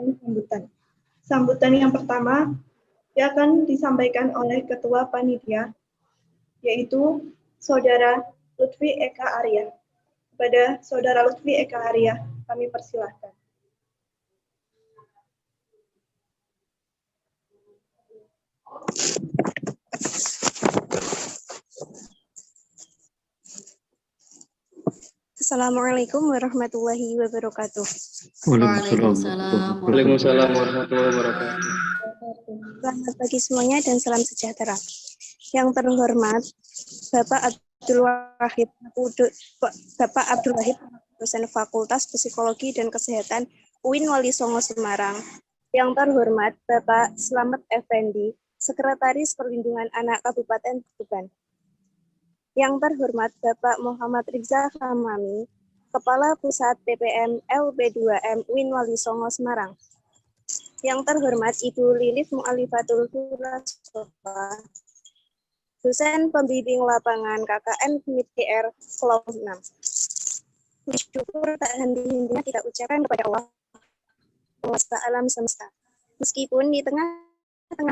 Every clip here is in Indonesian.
memberikan sambutan. Sambutan yang pertama akan disampaikan oleh Ketua Panitia, yaitu Saudara Lutfi Eka Arya. Kepada Saudara Lutfi Eka Arya, kami persilahkan. Assalamualaikum warahmatullahi wabarakatuh. Waalaikumsalam warahmatullahi wabarakatuh. Selamat pagi semuanya dan salam sejahtera. Yang terhormat Bapak Abdul Wahid, dosen Fakultas Psikologi dan Kesehatan UIN Wali Songo Semarang. Yang terhormat Bapak Slamet Effendi, Sekretaris Perlindungan Anak Kabupaten Tuban. Yang terhormat Bapak Muhammad Rizal Hamami, Kepala Pusat PPM LB2M UIN Wali Songo Semarang. Yang terhormat Ibu Lilith Mu'alifatul Hulasofa, dosen pembimbing lapangan KKN MIPDR Kelompok 6. Syukur tak henti-hentinya kita ucapkan kepada Allah, penguasa alam semesta. Meskipun di tengah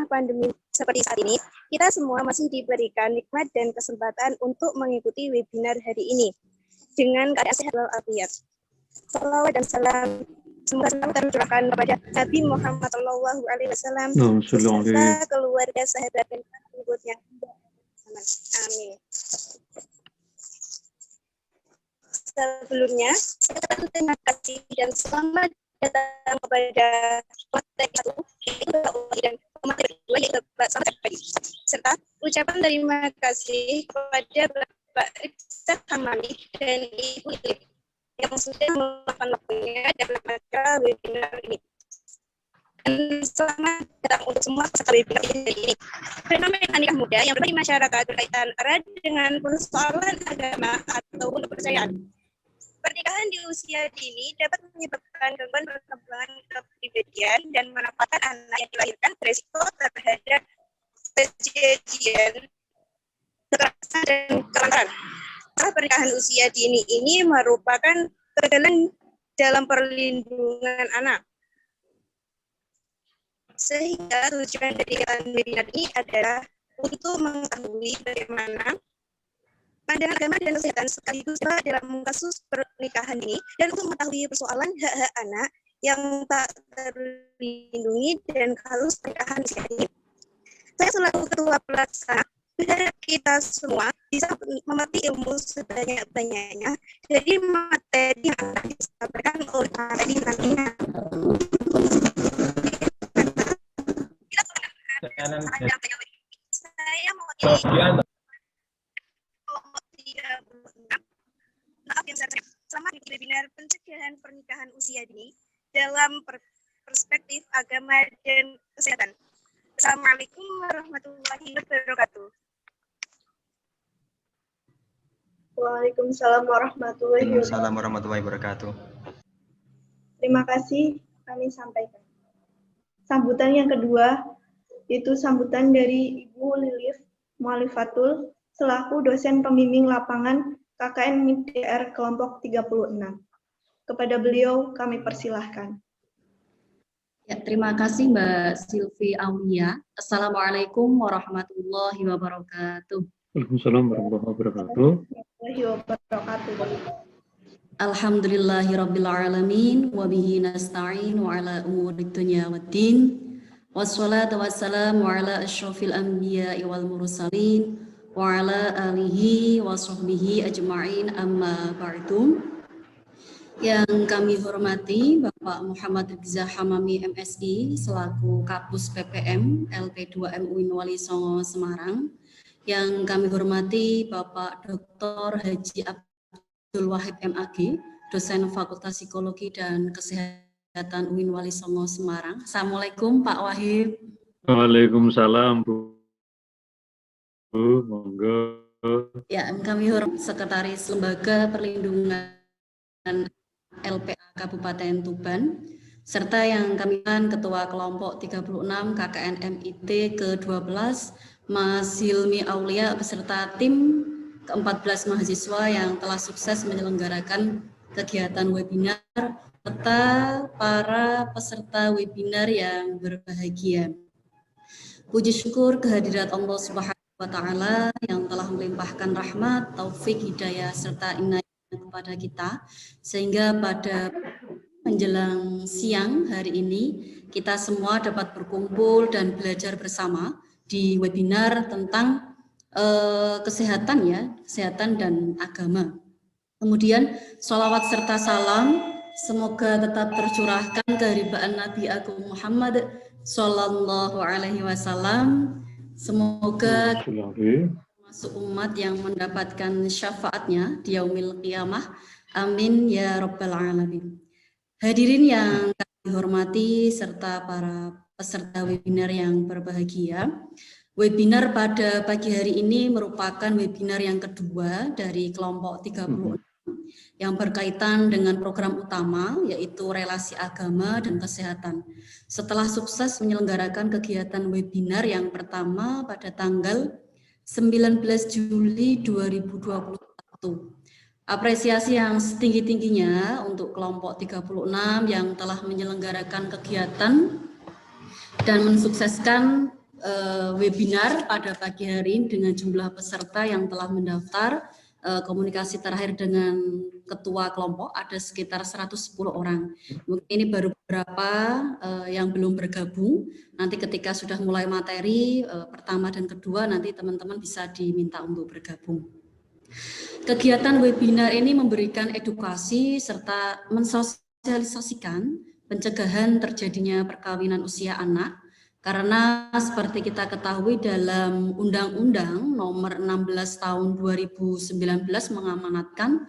pandemi seperti saat ini, kita semua masih diberikan nikmat dan kesempatan untuk mengikuti webinar hari ini dengan keadaan sehat walafiat. Salawat dan salam semoga selalu tercurahkan kepada Nabi Muhammad SAW beserta keluarga, sahabat dan pengikutnya. Amin. Sebelumnya, terima kasih dan selamat datang kepada materi 1 dan materi 2 yaitu Selamat pagi. Serta ucapan terima kasih kepada Bapak Rizal Hamami dan Ibu Lilith yang sudah meluangkan waktunya dalam acara webinar ini. Dan selamat datang untuk semua peserta webinar ini. Fenomena nikah muda yang berada di masyarakat berkaitan erat dengan persoalan agama atau kepercayaan. Pernikahan di usia dini dapat menyebabkan gangguan perkembangan kepribadian dan menempatkan anak yang dilahirkan berisiko terhadap kejadian kekerasan dan kelantaran. Pernikahan usia dini ini merupakan kegagalan dalam perlindungan anak. Sehingga tujuan dari kegiatan webinar ini adalah untuk mengetahui bagaimana pandangan agama dan kesehatan sekaligus dalam kasus pernikahan ini dan untuk mengetahui persoalan hak-hak anak yang tak terlindungi dan kasus pernikahan usia dini. Saya selaku ketua pelaksana berharap kita semua bisa memetik ilmu sebanyak-banyaknya dari materi yang akan disampaikan oleh materi nantinya. Saya mewakili selama webinar pencegahan pernikahan usia dini dalam perspektif agama dan kesehatan. Assalamualaikum warahmatullahi wabarakatuh. Waalaikumsalam warahmatullahi wabarakatuh. Terima kasih kami sampaikan. Sambutan yang kedua yaitu sambutan dari Ibu Lilith Mu'alifatul selaku dosen pembimbing lapangan KKN MIPDR Kelompok 36. Kepada beliau kami persilahkan. Ya, terima kasih Mbak Silvi Aulia. Assalamualaikum warahmatullahi wabarakatuh. Waalaikumsalam warahmatullahi wabarakatuh. Alhamdulillahirabbil alamin wa bihi nasta'in wa ala umuri dunya waddin. Wassalatu wassalamu ala asyrafil anbiya'i wal mursalin wa ala alihi wa sahbihi ajma'in amma ba'du. Yang kami hormati Bapak Muhammad Rizal Hamami MSI selaku Kapus PPM LP2M UIN Wali Songo Semarang. Yang kami hormati Bapak Dr. Haji Abdul Wahid MAG, dosen Fakultas Psikologi dan Kesehatan UIN Wali Songo Semarang. Assalamualaikum Pak Wahid. Waalaikumsalam Bu. Monggo. Ya, kami hormati Sekretaris Lembaga Perlindungan LPA Kabupaten Tuban, serta yang kami Ketua Kelompok 36 KKN MIT ke-12 Mas Hilmi Aulia beserta tim ke-14 mahasiswa yang telah sukses menyelenggarakan kegiatan webinar serta para peserta webinar yang berbahagia. Puji syukur kehadirat Allah Subhanahu wa Ta'ala yang telah melimpahkan rahmat, taufik, hidayah, serta inayah kepada kita, sehingga pada menjelang siang hari ini kita semua dapat berkumpul dan belajar bersama di webinar tentang kesehatan dan agama. Kemudian sholawat serta salam semoga tetap tercurahkan kehadiran Nabi Agung Muhammad Sallallahu Alaihi Wasallam. Semoga masuk umat yang mendapatkan syafaatnya di yaumil qiyamah. Amin ya rabbal alamin. Hadirin yang kami hormati serta para peserta webinar yang berbahagia. Webinar pada pagi hari ini merupakan webinar yang kedua dari kelompok 36 yang berkaitan dengan program utama yaitu relasi agama dan kesehatan. Setelah sukses menyelenggarakan kegiatan webinar yang pertama pada tanggal 19 Juli 2021. Apresiasi yang setinggi-tingginya untuk kelompok 36 yang telah menyelenggarakan kegiatan dan mensukseskan webinar pada pagi hari ini dengan jumlah peserta yang telah mendaftar. Komunikasi terakhir dengan ketua kelompok ada sekitar 110 orang. Mungkin ini baru beberapa yang belum bergabung. Nanti ketika sudah mulai materi pertama dan kedua nanti teman-teman bisa diminta untuk bergabung. Kegiatan webinar ini memberikan edukasi serta mensosialisasikan pencegahan terjadinya perkawinan usia anak. Karena seperti kita ketahui dalam Undang-Undang Nomor 16 Tahun 2019 mengamanatkan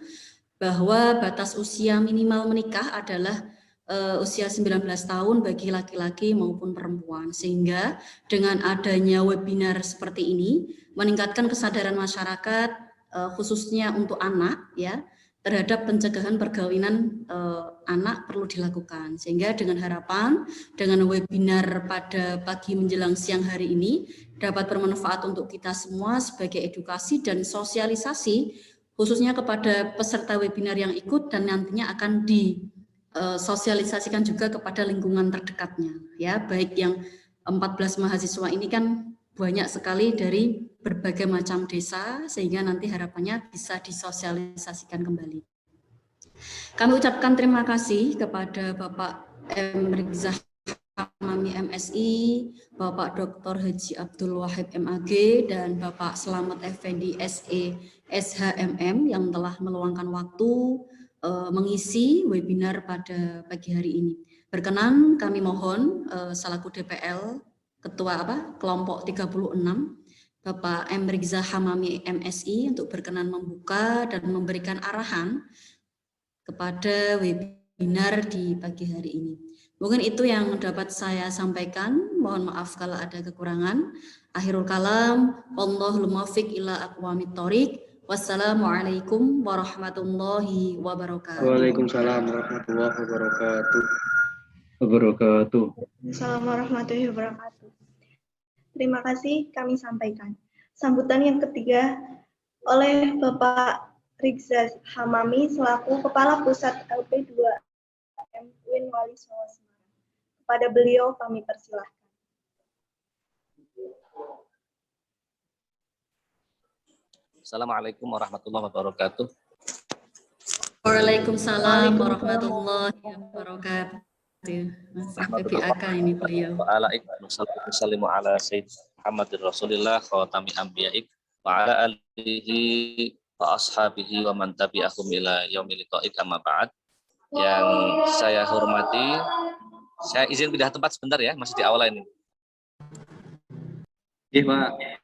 bahwa batas usia minimal menikah adalah usia 19 tahun bagi laki-laki maupun perempuan. Sehingga dengan adanya webinar seperti ini meningkatkan kesadaran masyarakat khususnya untuk anak ya terhadap pencegahan perkawinan anak perlu dilakukan. Sehingga dengan harapan dengan webinar pada pagi menjelang siang hari ini dapat bermanfaat untuk kita semua sebagai edukasi dan sosialisasi khususnya kepada peserta webinar yang ikut dan nantinya akan disosialisasikan juga kepada lingkungan terdekatnya ya, baik yang 14 mahasiswa ini kan banyak sekali dari berbagai macam desa sehingga nanti harapannya bisa disosialisasikan kembali. Kami ucapkan terima kasih kepada Bapak M. Rizah Hamami MSI, Bapak Dr. Haji Abdul Wahid MAG, dan Bapak Slamet Effendi SE SHMM yang telah meluangkan waktu mengisi webinar pada pagi hari ini. Berkenan kami mohon selaku DPL Ketua kelompok 36 Bapak M. Rizah Hamami MSI untuk berkenan membuka dan memberikan arahan kepada webinar di pagi hari ini. Mungkin itu yang dapat saya sampaikan. Mohon maaf kalau ada kekurangan. Akhirul kalam, wallahul muwaffiq ila aqwamit thoriq. Wassalamualaikum warahmatullahi wabarakatuh. Waalaikumsalam warahmatullahi wabarakatuh. Assalamualaikum warahmatullahi wabarakatuh. Terima kasih kami sampaikan. Sambutan yang ketiga oleh Bapak Rizah Hamami selaku Kepala Pusat LP2M UIN Wali Songo Semarang. Kepada beliau kami persilahkan. Assalamualaikum warahmatullahi wabarakatuh. Waalaikumsalam warahmatullahi wabarakatuh. Masih PPAK ini beliau. Wassalamualaikum ala Sayyid Muhammadir Rasulillah khawatami anbiya'ik wa ala alihi wa ashabihi wa man tabi'ahum ila yaumil liqa'ik amma ba'd. Yang saya hormati, saya izin pindah tempat sebentar ya, masih di aula ini. Iya, Pak.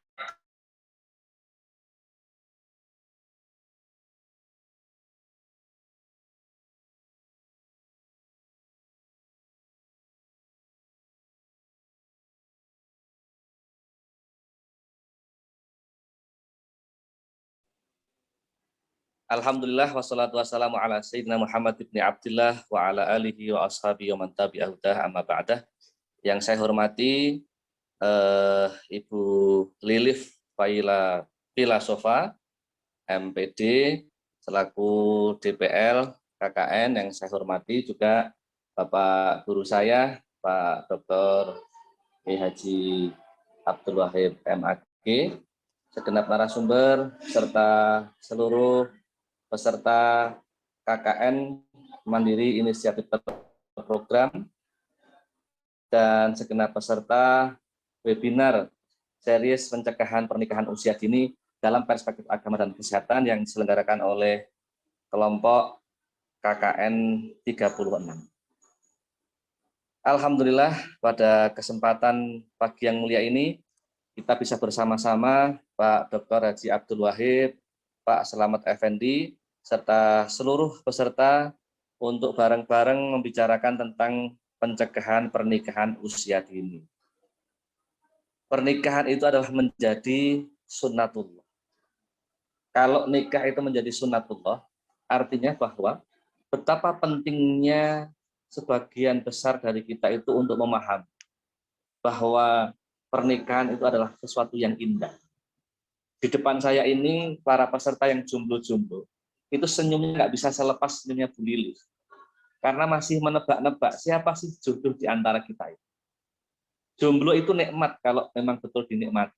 Alhamdulillah wassalatu wassalamu ala Sayyidina Muhammad ibn Abdillah wa ala alihi wa ashabihi wa man tabi'ahu amma ba'dah. Yang saya hormati Ibu Lilif Faila Sofa, MPD, selaku DPL KKN yang saya hormati, juga Bapak guru saya, Pak Dr. Haji Abdul Wahid MAG, segenap narasumber, serta seluruh peserta KKN Mandiri Inisiatif Program, dan segenap peserta webinar series pencegahan pernikahan usia dini dalam perspektif agama dan kesehatan yang diselenggarakan oleh kelompok KKN 36. Alhamdulillah, pada kesempatan pagi yang mulia ini kita bisa bersama-sama Pak Dr. Haji Abdul Wahid, Pak Selamat Effendi, serta seluruh peserta untuk bareng-bareng membicarakan tentang pencegahan pernikahan usia dini. Pernikahan itu adalah menjadi sunnatullah. Kalau nikah itu menjadi sunnatullah, artinya bahwa betapa pentingnya sebagian besar dari kita itu untuk memahami bahwa pernikahan itu adalah sesuatu yang indah. Di depan saya ini, para peserta yang jomblo-jomblo, itu senyumnya nggak bisa selepas senyumnya Bu Lili. Karena masih menebak-nebak siapa sih jodoh di antara kita itu. Jomblo itu nikmat kalau memang betul dinikmati.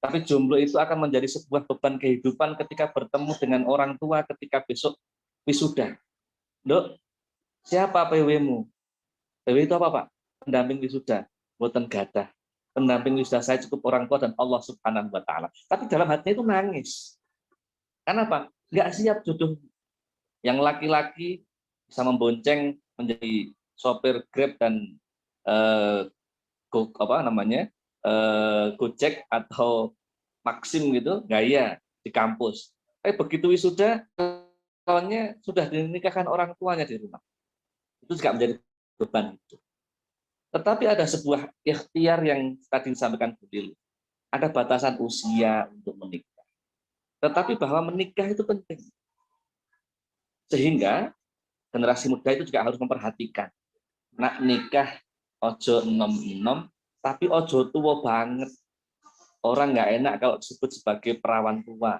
Tapi jomblo itu akan menjadi sebuah beban kehidupan ketika bertemu dengan orang tua ketika besok wisuda. Dok, siapa PW-mu? PW itu apa, Pak? Pendamping wisuda. Boten gadah. Pendamping wisuda saya cukup orang tua dan Allah Subhanahu wa Ta'ala. Tapi dalam hatinya itu nangis. Kenapa? Nggak siap jodoh. Yang laki-laki bisa membonceng menjadi sopir Grab dan Gojek atau Maxim gitu, gaya di kampus. Tapi begitu wisuda, soalnya sudah dinikahkan orang tuanya di rumah. Itu juga menjadi beban itu. Tetapi ada sebuah ikhtiar yang tadi disampaikan Bu Lili. Ada batasan usia untuk menikah. Tetapi bahwa menikah itu penting. Sehingga generasi muda itu juga harus memperhatikan. Nak nikah ojo enom-enom, tapi ojo tua banget. Orang nggak enak kalau disebut sebagai perawan tua.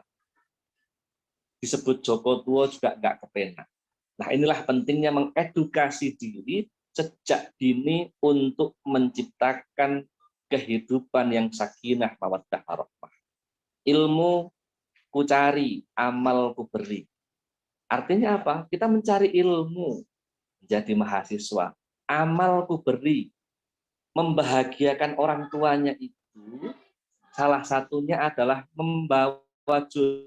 Disebut Joko tua juga nggak kepenak. Nah, inilah pentingnya mengedukasi diri sejak dini untuk menciptakan kehidupan yang sakinah mawaddah warahmah. Ilmu ku cari, amal ku beri. Artinya apa? Kita mencari ilmu menjadi mahasiswa. Amal ku beri. Membahagiakan orang tuanya itu salah satunya adalah membawa jodohnya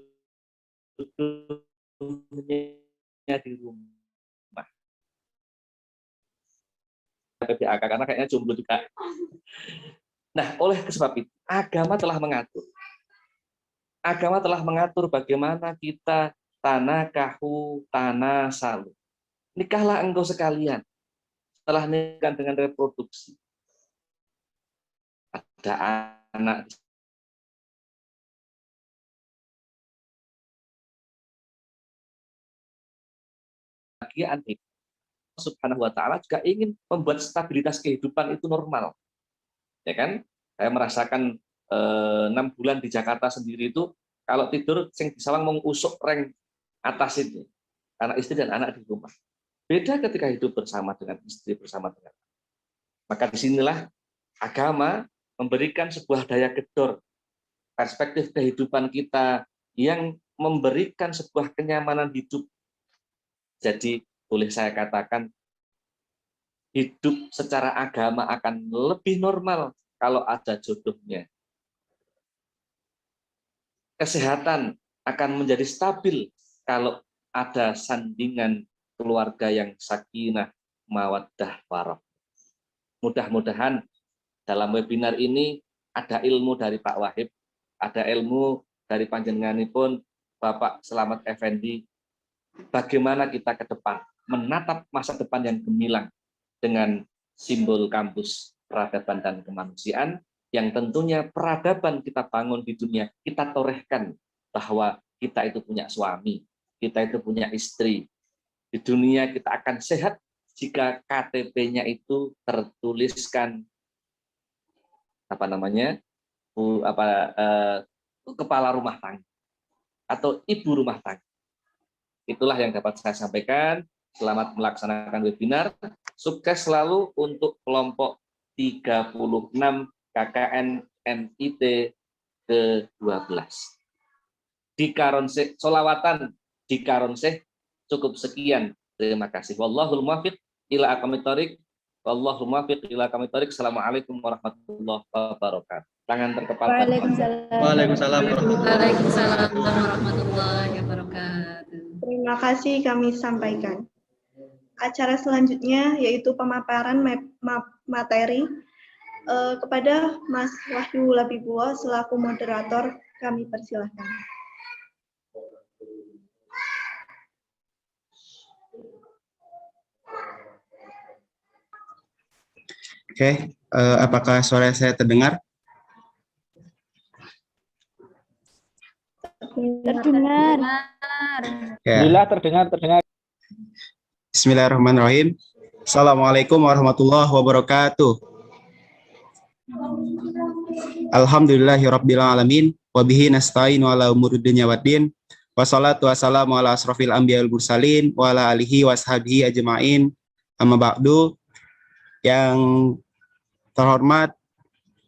di rumah. PPAK karena kayaknya jomblo juga. Nah, oleh sebab itu, agama telah mengatur. Agama telah mengatur bagaimana kita tanakahu tanasalu. Nikahlah engkau sekalian. Setelah nikah dengan reproduksi. Ada anak kebahagiaan itu. Subhanahu wa Ta'ala juga ingin membuat stabilitas kehidupan itu normal. Ya kan? Saya merasakan 6 bulan di Jakarta sendiri itu, kalau tidur, sing disawang mengusuk reng atas itu. Anak istri dan anak di rumah. Beda ketika hidup bersama dengan istri, bersama dengan anak. Maka disinilah agama memberikan sebuah daya gedor, perspektif kehidupan kita yang memberikan sebuah kenyamanan hidup. Jadi boleh saya katakan hidup secara agama akan lebih normal kalau ada jodohnya. Kesehatan akan menjadi stabil kalau ada sandingan keluarga yang sakinah, mawaddah, warahmah. Mudah-mudahan dalam webinar ini ada ilmu dari Pak Wahib, ada ilmu dari panjenenganipun Bapak Selamat Effendi, bagaimana kita ke depan menatap masa depan yang gemilang dengan simbol kampus peradaban dan kemanusiaan yang tentunya peradaban kita bangun di dunia, kita torehkan bahwa kita itu punya suami, kita itu punya istri. Di dunia kita akan sehat jika KTP-nya itu tertuliskan kepala rumah tangga atau ibu rumah tangga. Itulah yang dapat saya sampaikan. Selamat melaksanakan webinar. Sukses selalu untuk kelompok 36 KKN NIT ke-12. Di Karonseh, solawatan di Karonseh cukup sekian. Terima kasih. Wallahul muwaffiq ila aqwamit thoriq. Wallahul muwaffiq ila aqwamit thoriq. Assalamualaikum warahmatullahi wabarakatuh. Tangan terkepal. Waalaikumsalam Waalaikumsalam warahmatullahi wabarakatuh. Terima kasih kami sampaikan. Acara selanjutnya yaitu pemaparan materi kepada Mas Wahyu Labibullah selaku moderator, kami persilahkan. Oke, apakah suara saya terdengar? Terdengar. Ya. Terdengar. Bismillahirrahmanirrahim. Assalamualaikum warahmatullahi wabarakatuh. Alhamdulillahirabbil alamin wa bihi nasta'inu ala umuri dunya waddin. Wassalatu wassalamu ala asrofil anbiya'il mursalin wa ala alihi washabihi ajma'in. Amma ba'du. Yang terhormat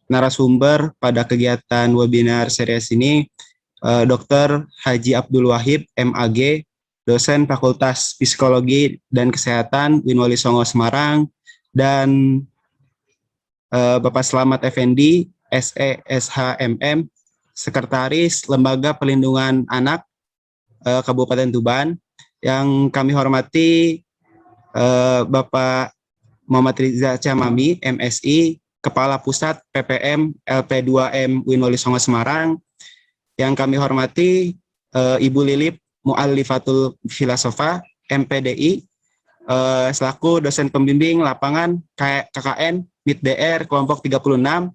narasumber pada kegiatan webinar series ini, Dr. Haji Abdul Wahid, MAG, dosen Fakultas Psikologi dan Kesehatan Winwali Songo Semarang, dan Bapak Slamet Effendi, SE, SHMM, Sekretaris Lembaga Perlindungan Anak Kabupaten Tuban. Yang kami hormati Bapak Muhammad Riza Camami, MSI, Kepala Pusat PPM LP2M Winwali Songo Semarang. Yang kami hormati Ibu Lilip Mu'allifatul Filosofa, MPDI, selaku dosen pembimbing lapangan KKN MIT-DR kelompok 36,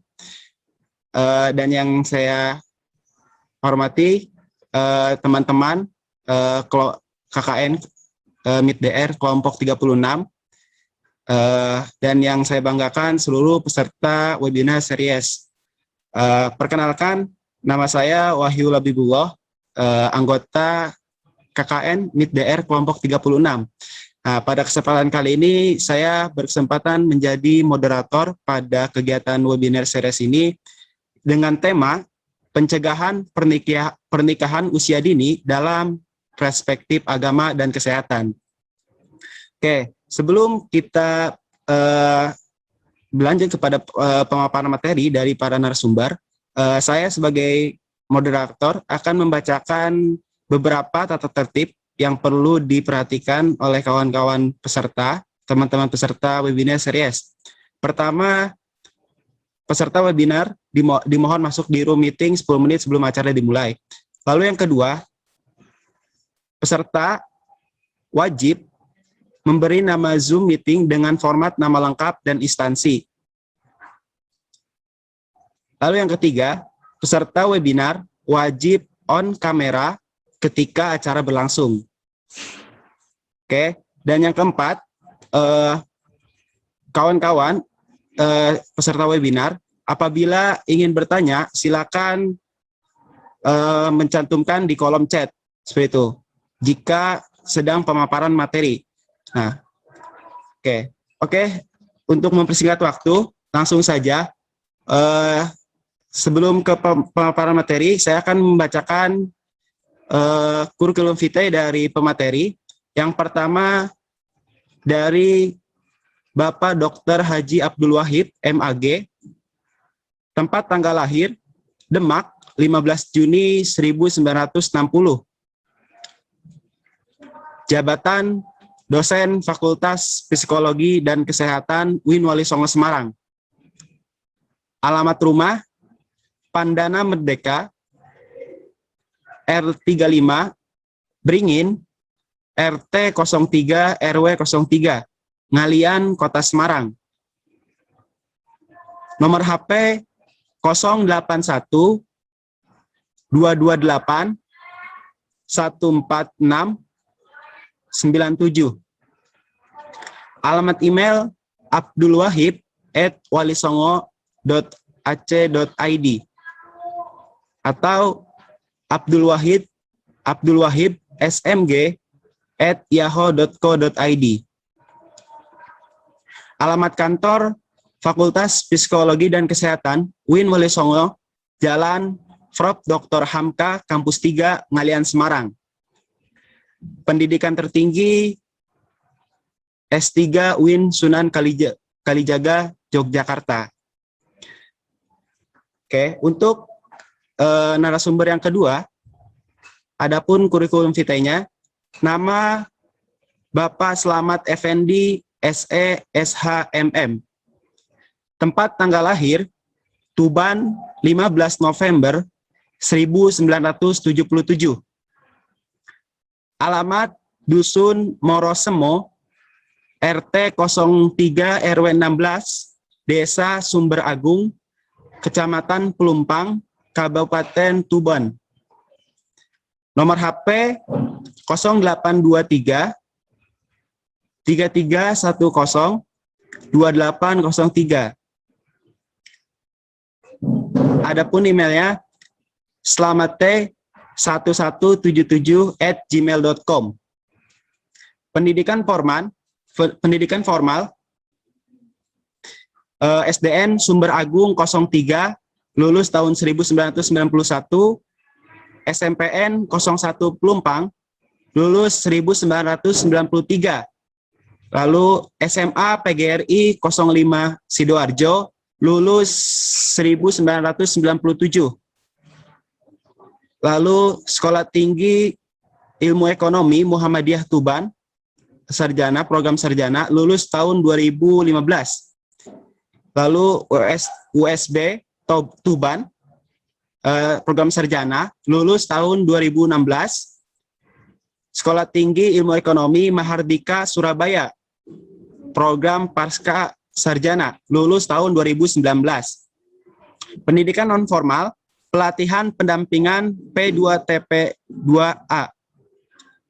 dan yang saya hormati teman-teman KKN MIT-DR kelompok 36, dan yang saya banggakan seluruh peserta webinar series. Perkenalkan, nama saya Wahyu Labibullah, anggota KKN MIT-DR kelompok 36. Nah, pada kesempatan kali ini saya berkesempatan menjadi moderator pada kegiatan webinar series ini dengan tema pencegahan pernikahan usia dini dalam perspektif agama dan kesehatan. Oke, sebelum kita berlanjut kepada pemaparan materi dari para narasumber, saya sebagai moderator akan membacakan beberapa tata tertib yang perlu diperhatikan oleh kawan-kawan peserta, teman-teman peserta webinar series. Pertama, peserta webinar dimohon masuk di room meeting 10 menit sebelum acara dimulai. Lalu yang kedua, peserta wajib memberi nama Zoom meeting dengan format nama lengkap dan instansi. Lalu yang ketiga, peserta webinar wajib on kamera ketika acara berlangsung. Oke, dan yang keempat, kawan-kawan peserta webinar, apabila ingin bertanya, silakan mencantumkan di kolom chat seperti itu jika sedang pemaparan materi. Nah, oke, untuk mempersingkat waktu, langsung saja. Sebelum ke pemaparan materi, saya akan membacakan kurikulum vitae dari pemateri. Yang pertama dari Bapak Dr. Haji Abdul Wahid, MAG, tempat tanggal lahir Demak, 15 Juni 1960. Jabatan dosen Fakultas Psikologi dan Kesehatan Winwali Songo Semarang. Alamat rumah Pandana Merdeka, R35, Beringin, RT 03 RW 03, Ngalian, Kota Semarang. Nomor HP 081 228 146 97. Alamat email abdulwahid@walisongo.ac.id atau Abdul Wahid SMG www.yahoo.co.id. Alamat kantor Fakultas Psikologi dan Kesehatan UIN Wolisongo, Jalan Prof. Dr. Hamka, Kampus 3, Ngalian, Semarang. Pendidikan tertinggi S3 UIN Sunan Kalijaga, Yogyakarta. Oke, untuk narasumber yang kedua, adapun kurikulum vitae-nya, nama Bapak Slamet Effendi, SE, SHMM. Tempat tanggal lahir, Tuban, 15 November 1977. Alamat, Dusun Morosemo, RT 03 RW 16, Desa Sumber Agung, Kecamatan Pelumpang, Kabupaten Tuban. Nomor HP 0823 3310 2803. Adapun emailnya slamet1177@gmail.com. Pendidikan formal, SDN Sumber Agung 03, lulus tahun 1991, SMPN 01 Pelumpang, lulus 1993. Lalu SMA PGRI 05 Sidoarjo, lulus 1997. Lalu Sekolah Tinggi Ilmu Ekonomi Muhammadiyah Tuban, sarjana, program sarjana, lulus tahun 2015. Lalu USB Tuban, program sarjana, lulus tahun 2016. Sekolah Tinggi Ilmu Ekonomi Mahardika Surabaya, program pasca sarjana, lulus tahun 2019. Pendidikan non formal, pelatihan pendampingan P2TP2A,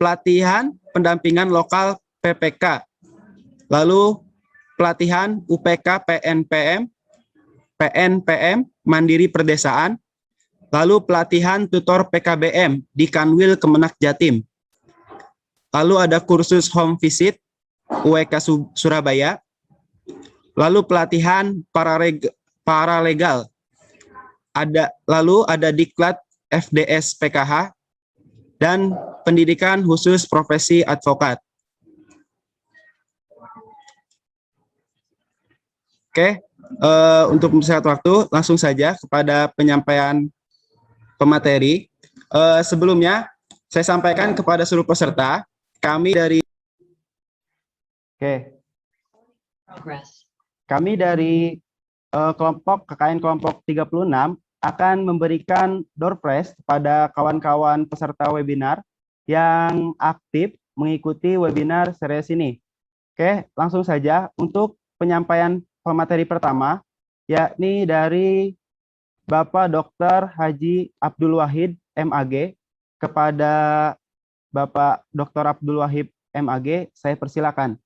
pelatihan pendampingan lokal PPK, lalu pelatihan UPK PNPM Mandiri Perdesaan, lalu pelatihan tutor PKBM di Kanwil Kemenak Jatim. Lalu ada kursus home visit UWK Surabaya, lalu pelatihan paralegal, lalu ada diklat FDS PKH, dan pendidikan khusus profesi advokat. Oke, untuk mempersingkat waktu, langsung saja kepada penyampaian pemateri. Sebelumnya, saya sampaikan kepada seluruh peserta, kami dari kelompok KKN kelompok 36 akan memberikan door prize kepada kawan-kawan peserta webinar yang aktif mengikuti webinar series ini. Oke, langsung saja untuk penyampaian pemateri pertama, yakni dari Bapak Dr. Haji Abdul Wahid, MAG. Kepada Bapak Dr. Abdul Wahid, MAG, saya persilakan.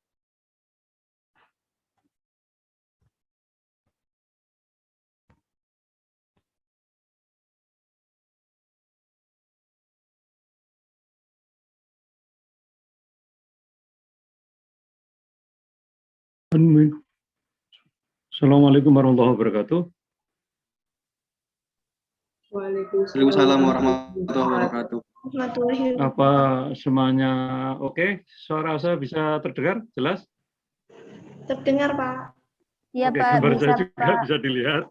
Assalamualaikum warahmatullahi wabarakatuh. Waalaikumsalam warahmatullahi wabarakatuh. Apa semuanya oke? Suara saya bisa terdengar jelas? Terdengar, Pak. Iya, Oke, Pak. gambar Bisa, saya juga Pak. bisa dilihat.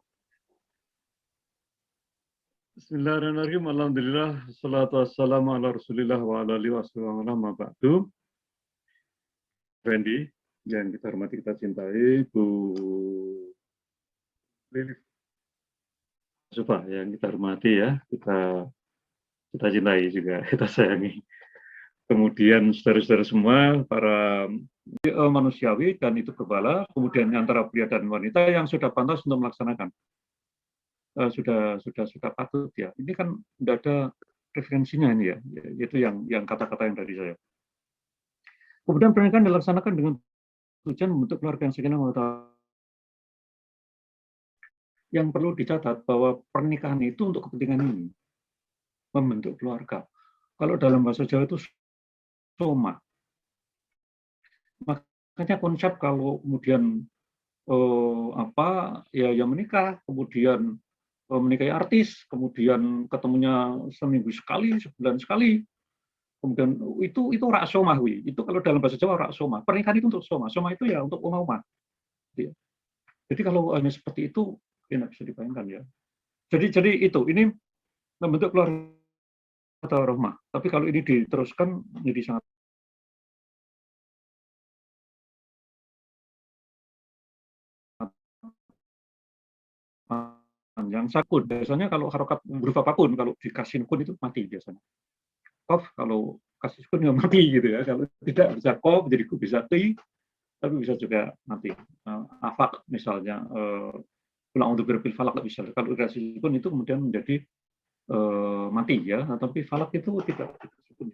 Bismillahirrahmanirrahim. Alhamdulillah. Salatu wassalamu ala rasulillah wa ala alihi wasallam ba'du. Randy, yang kita hormati, kita cintai, Bu Lilith Sufa, yang kita hormati ya, kita cintai juga, kita sayangi. Kemudian saudara-saudara semua, para manusiawi dan itu kebala, kemudian antara pria dan wanita yang sudah pantas untuk melaksanakan. Sudah patut ya. Ini kan tidak ada referensinya ini ya, itu yang kata-kata yang dari saya. Kemudian pernikahan dilaksanakan dengan tujuan membentuk keluarga yang sakinah mawaddah. Yang perlu dicatat bahwa pernikahan itu untuk kepentingan ini, membentuk keluarga. Kalau dalam bahasa Jawa itu soma, Makanya konsep kalau kemudian ya menikah, kemudian menikahi artis, kemudian ketemunya seminggu sekali, sebulan sekali, kemudian itu rak somah, itu kalau dalam bahasa Jawa rak somah. Pernikahan itu untuk somah, somah itu ya untuk umah-umah. Jadi kalau hanya seperti itu, enak bisa dibayangkan ya. Jadi ini membentuk keluarga rahmah. Tapi kalau ini diteruskan menjadi sangat panjang. Sakun biasanya kalau harokat huruf apapun, kalau dikasih kun itu mati biasanya. Kof kalau kasih kun ya mati gitu ya. Kalau tidak bisa kof jadi bisa ti, tapi bisa juga mati. Afak misalnya, pulang untuk berpil falak bisa. Kalau dikasih kun itu kemudian menjadi mati ya. Tapi falak itu tidak dikasih kun.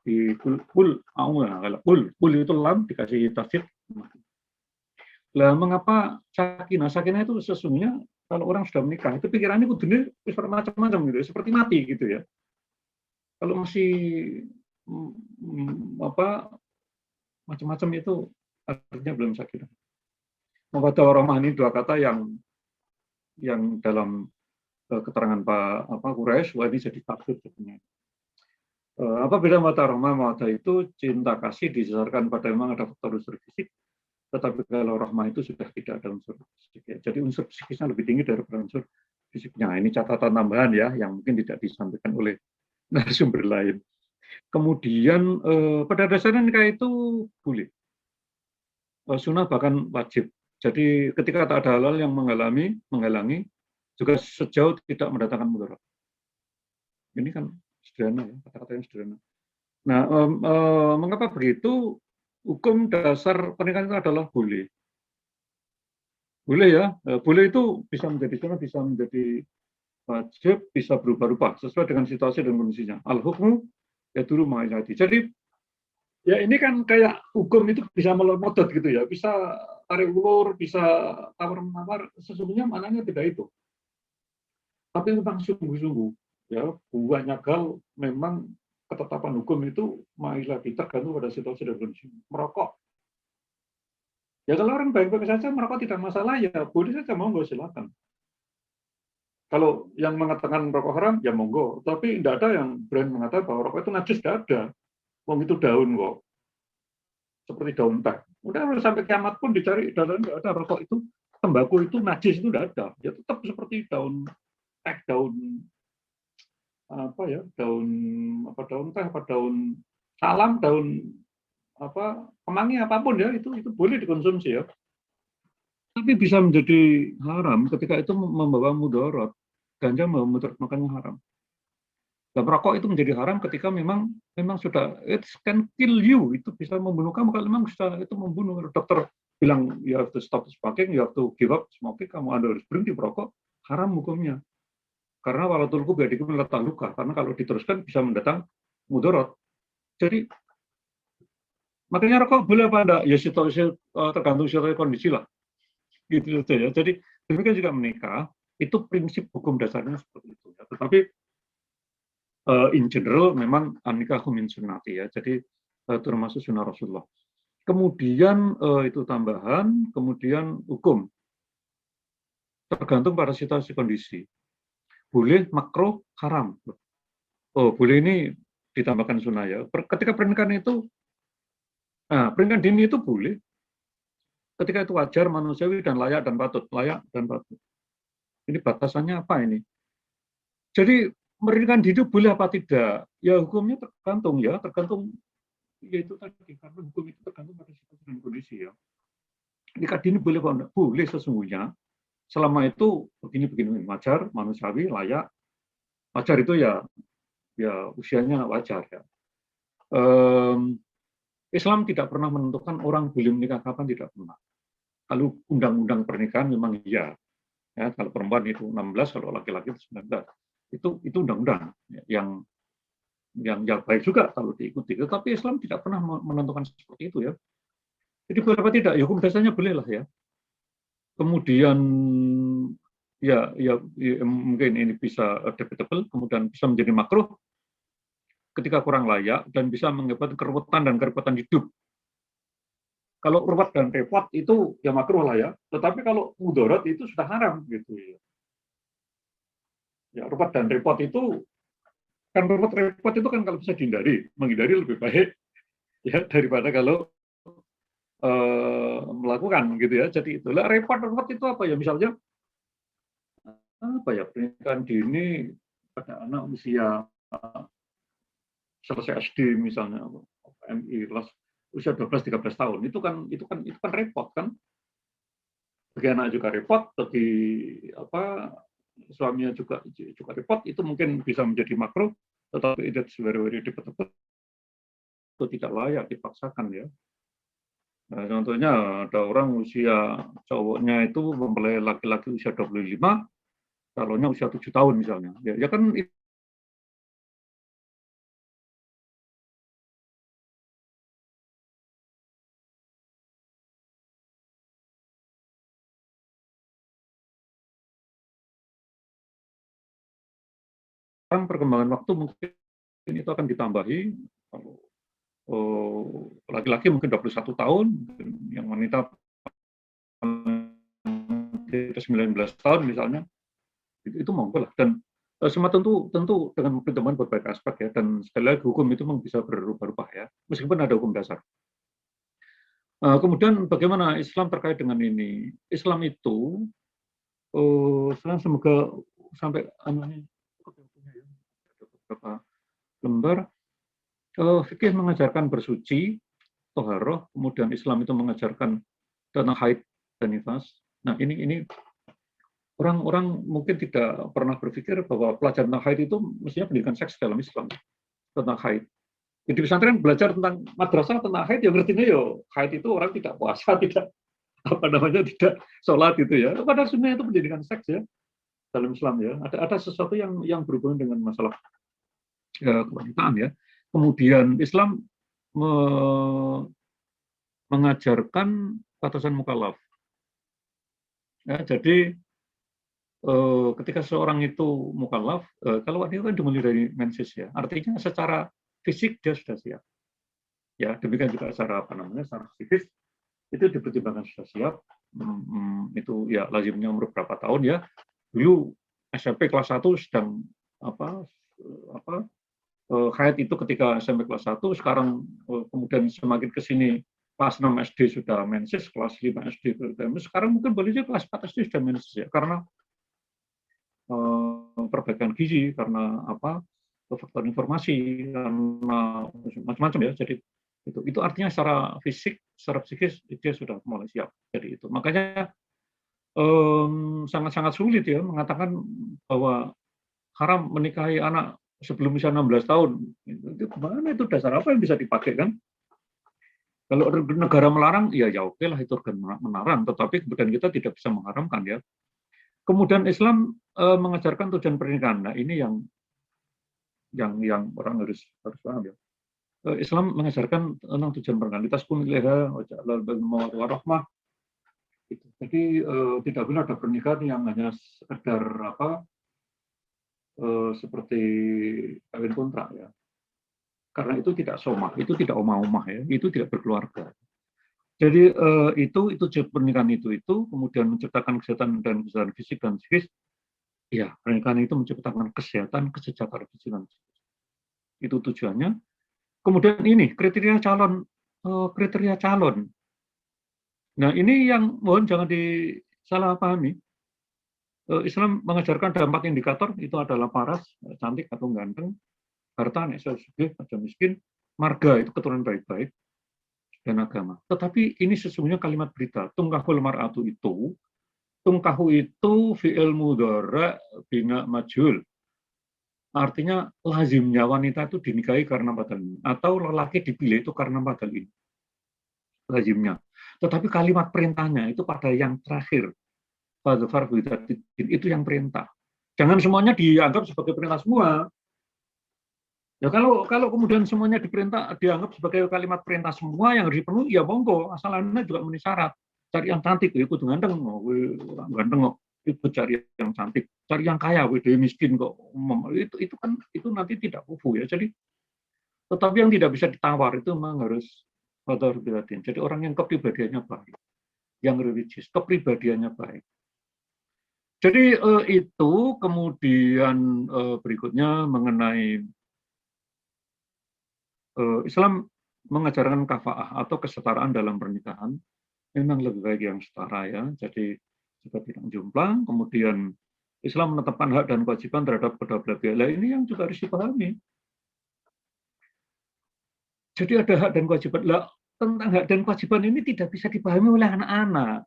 Di kul itu lam dikasih tasdid mati. Lah mengapa sakinah? Sakinah itu sesungguhnya kalau orang sudah menikah itu pikirannya kudunya macam-macam gitu, seperti mati gitu ya. Kalau masih macam-macam itu artinya belum sakinah. Mawaddah warahmah ini dua kata yang dalam keterangan Pak Quraisy wah ini jadi taksir sebenarnya. Apa beda mawaddah warahmah? Mawaddah itu cinta kasih didasarkan pada memang ada faktor unsur fisik. Tetapi kalau rahmah itu sudah tidak ada unsur fisik. Ya. Jadi unsur psikisnya lebih tinggi daripada unsur fisiknya. Ini catatan tambahan ya, yang mungkin tidak disampaikan oleh narasumber lain. Kemudian pada dasarnya nikah itu boleh. Sunnah bahkan wajib. Jadi ketika tak ada halal yang menghalangi, juga sejauh tidak mendatangkan mudarat. Ini kan sederhana ya, kata-kata yang sederhana. Nah, mengapa begitu? Hukum dasar pernikahan itu adalah boleh. Boleh ya, boleh itu bisa menjadi sunnah, bisa menjadi wajib, bisa berubah-ubah sesuai dengan situasi dan kondisinya. Al-hukmu ya dulu ma'ilati. Jadi ya ini kan kayak hukum itu bisa melomot gitu ya, bisa tarik ulur, bisa tawar-menawar, sesungguhnya maknanya tidak itu. Tapi memang sungguh-sungguh ya, banyak hal memang ketetapan hukum itu ma'ilati tergantung pada situasi dan kondisi. Merokok. Ya kalau orang baik-baik saja merokok tidak masalah, ya boleh saja, monggo silakan. Kalau yang mengatakan rokok haram, ya monggo. Tapi tidak ada yang berani mengatakan bahwa rokok itu najis, tidak ada. Wong itu daun kok. Seperti daun teh. Udah sampai kiamat pun dicari, daun tidak ada. Rokok itu, tembakau itu najis, itu tidak ada. Ya tetap seperti daun teh, daun teh, daun salam, daun kemangi apapun ya, itu boleh dikonsumsi ya. Tapi bisa menjadi haram ketika itu membawa mudarat. Ganja membawa mudarat, makanya haram. Nah, rokok itu menjadi haram ketika memang sudah it can kill you, itu bisa membunuh kamu. Kalau memang sudah itu membunuh, dokter bilang you have to stop smoking, you have to give up smoking, kamu harus berhenti merokok, haram hukumnya. Karena walatul kubur yadikum letak luka, karena kalau diteruskan bisa mendatang mudarat. Jadi makanya rokok boleh apa enggak? Ya tergantung situasi kondisi lah. Gitu saja ya. Jadi demikian juga menikah, itu prinsip hukum dasarnya seperti itu. Ya. Tetapi in general memang an-nikahu min sunnati ya. Jadi termasuk sunnah Rasulullah. Kemudian itu tambahan, kemudian hukum. Tergantung pada situasi kondisi. Boleh, makruh, haram. Oh, boleh ini ditambahkan sunnah ya. Ketika pernikahan itu, pernikahan dini itu boleh. Ketika itu wajar, manusiawi, dan layak dan patut. Layak dan patut. Ini batasannya apa ini? Jadi pernikahan dini boleh apa tidak? Ya hukumnya tergantung ya, yaitu tadi, karena hukum itu tergantung pada situasi dan kondisi ya. Nikah dini boleh apa enggak? Boleh sesungguhnya. Selama itu begini wajar, manusiawi, layak. Wajar itu ya usianya wajar ya. Islam tidak pernah menentukan orang boleh menikah kapan, tidak pernah. Kalau undang-undang pernikahan memang iya. Ya, kalau perempuan itu 16, kalau laki-laki itu 19. Itu undang-undang yang baik juga kalau diikuti. Tetapi Islam tidak pernah menentukan seperti itu ya. Jadi boleh apa tidak? Ya hukum dasarnya boleh lah ya. Kemudian ya mungkin ini bisa debatable, kemudian bisa menjadi makruh ketika kurang layak dan bisa mengakibatkan kerewetan dan kerepotan hidup. Kalau ruwet dan repot itu ya makruh lah ya. Tetapi kalau mudarat itu sudah haram gitu ya. Ya ruwet dan repot itu kan repot itu kan kalau bisa dihindari, menghindari lebih baik ya daripada kalau melakukan gitu ya. Jadi itulah repot itu apa ya, misalnya apa ya, pernikahan dini pada anak usia selesai SD misalnya, MI kelas usia 12-13 tahun, itu kan repot kan. Bagi anak juga repot, bagi suaminya juga repot, itu mungkin bisa menjadi makruh, tetapi itu very difficult, itu tidak layak dipaksakan ya. Nah, contohnya ada orang usia cowoknya itu mempelai laki-laki usia 25, calonnya usia 7 tahun misalnya. Ya kan perkembangan waktu mungkin itu akan ditambahi. Kalau laki-laki mungkin 21 tahun, yang wanita 19 tahun misalnya, itu monggo lah. Dan semua tentu dengan pertemuan berbagai aspek ya, dan sekali lagi hukum itu memang bisa berubah-ubah ya, meskipun ada hukum dasar. Kemudian bagaimana Islam terkait dengan ini? Islam itu, semoga sampai anaknya ada beberapa lembar. Fikih mengajarkan bersuci, toharoh, kemudian Islam itu mengajarkan tentang haid dan nifas. Nah ini orang mungkin tidak pernah berpikir bahwa pelajaran tentang haid itu mestinya pendidikan seks dalam Islam, tentang haid. Jadi pesantren belajar tentang madrasah tentang haid, ya ngertinya yo haid itu orang tidak puasa, tidak tidak sholat itu ya. Padahal sebenarnya itu pendidikan seks ya dalam Islam ya. Ada sesuatu yang berhubungan dengan masalah kewanitaan ya. Kemudian Islam mengajarkan batasan mukallaf. Ya, jadi ketika seorang itu mukallaf, kalau wanita kan dimulai dari menses ya, artinya secara fisik dia sudah siap. Ya, demikian juga secara secara psikis itu dipertimbangkan sudah siap. Itu ya lazimnya umur berapa tahun ya. Dulu SMP kelas 1 sedang haid itu ketika SMP kelas 1, sekarang kemudian semakin ke sini kelas 6 SD sudah menses, kelas 5 SD sekarang mungkin boleh juga kelas 4 SD sudah menses ya, karena perbaikan gizi, karena faktor informasi, karena macam-macam ya. Jadi itu artinya secara fisik, secara psikis dia sudah mulai siap. Jadi itu makanya sangat-sangat sulit ya mengatakan bahwa haram menikahi anak sebelum usia 16 tahun. Itu gimana, itu dasar apa yang bisa dipakai kan? Kalau negara melarang, ya oke lah, itu melarang, tetapi kemudian kita tidak bisa mengharamkan ya. Kemudian Islam mengajarkan tujuan pernikahan. Nah, ini yang orang harus paham ya. Islam mengajarkan tentang tujuan pernikahan. Litaskunu ilaiha wa ja'ala bainakum warahmah. Jadi tidak boleh ada pernikahan yang hanya sekedar seperti kawin kontrak ya. Karena itu tidak somah, itu tidak omah-omah ya, itu tidak berkeluarga. Jadi itu pernikahan itu kemudian menciptakan kesehatan dan kesejahteraan fisik dan psikis. Ya, pernikahan itu menciptakan kesehatan, kesejahteraan fisik dan psikis. Itu tujuannya. Kemudian ini kriteria calon. Nah, ini yang mohon jangan disalahpahami. Islam mengajarkan ada 4 indikator, itu adalah paras, cantik atau ganteng, harta, sugih atau miskin, marga itu keturunan baik-baik, dan agama. Tetapi ini sesungguhnya kalimat berita. Tungkahul mar'atu itu, tungkahu itu fi'il mudhari' bina majhul. Artinya lazimnya wanita itu dinikahi karena badal ini, atau lelaki dipilih itu karena badal ini. Lazimnya. Tetapi kalimat perintahnya itu pada yang terakhir. Itu yang perintah. Jangan semuanya dianggap sebagai perintah semua. Ya kalau kemudian semuanya dianggap sebagai kalimat perintah semua yang harus dipenuhi, ya monggo, asal Anda juga memenuhi syarat. Cari yang cantik, ikut ganteng, ganteng kok, ikut cari yang cantik. Cari yang kaya, dia miskin kok. Itu nanti tidak kufu ya. Jadi tetapi yang tidak bisa ditawar itu memang harus Jadi orang yang kepribadiannya baik, yang religius, kepribadiannya baik. Jadi itu kemudian berikutnya mengenai Islam mengajarkan kafaah atau kesetaraan dalam pernikahan. Memang lebih baik yang setara ya. Jadi jika tidak jomplang, kemudian Islam menetapkan hak dan kewajiban terhadap kedua belah pihak. Nah, ini yang juga harus dipahami. Jadi ada hak dan kewajiban. Lah, tentang hak dan kewajiban ini tidak bisa dipahami oleh anak-anak.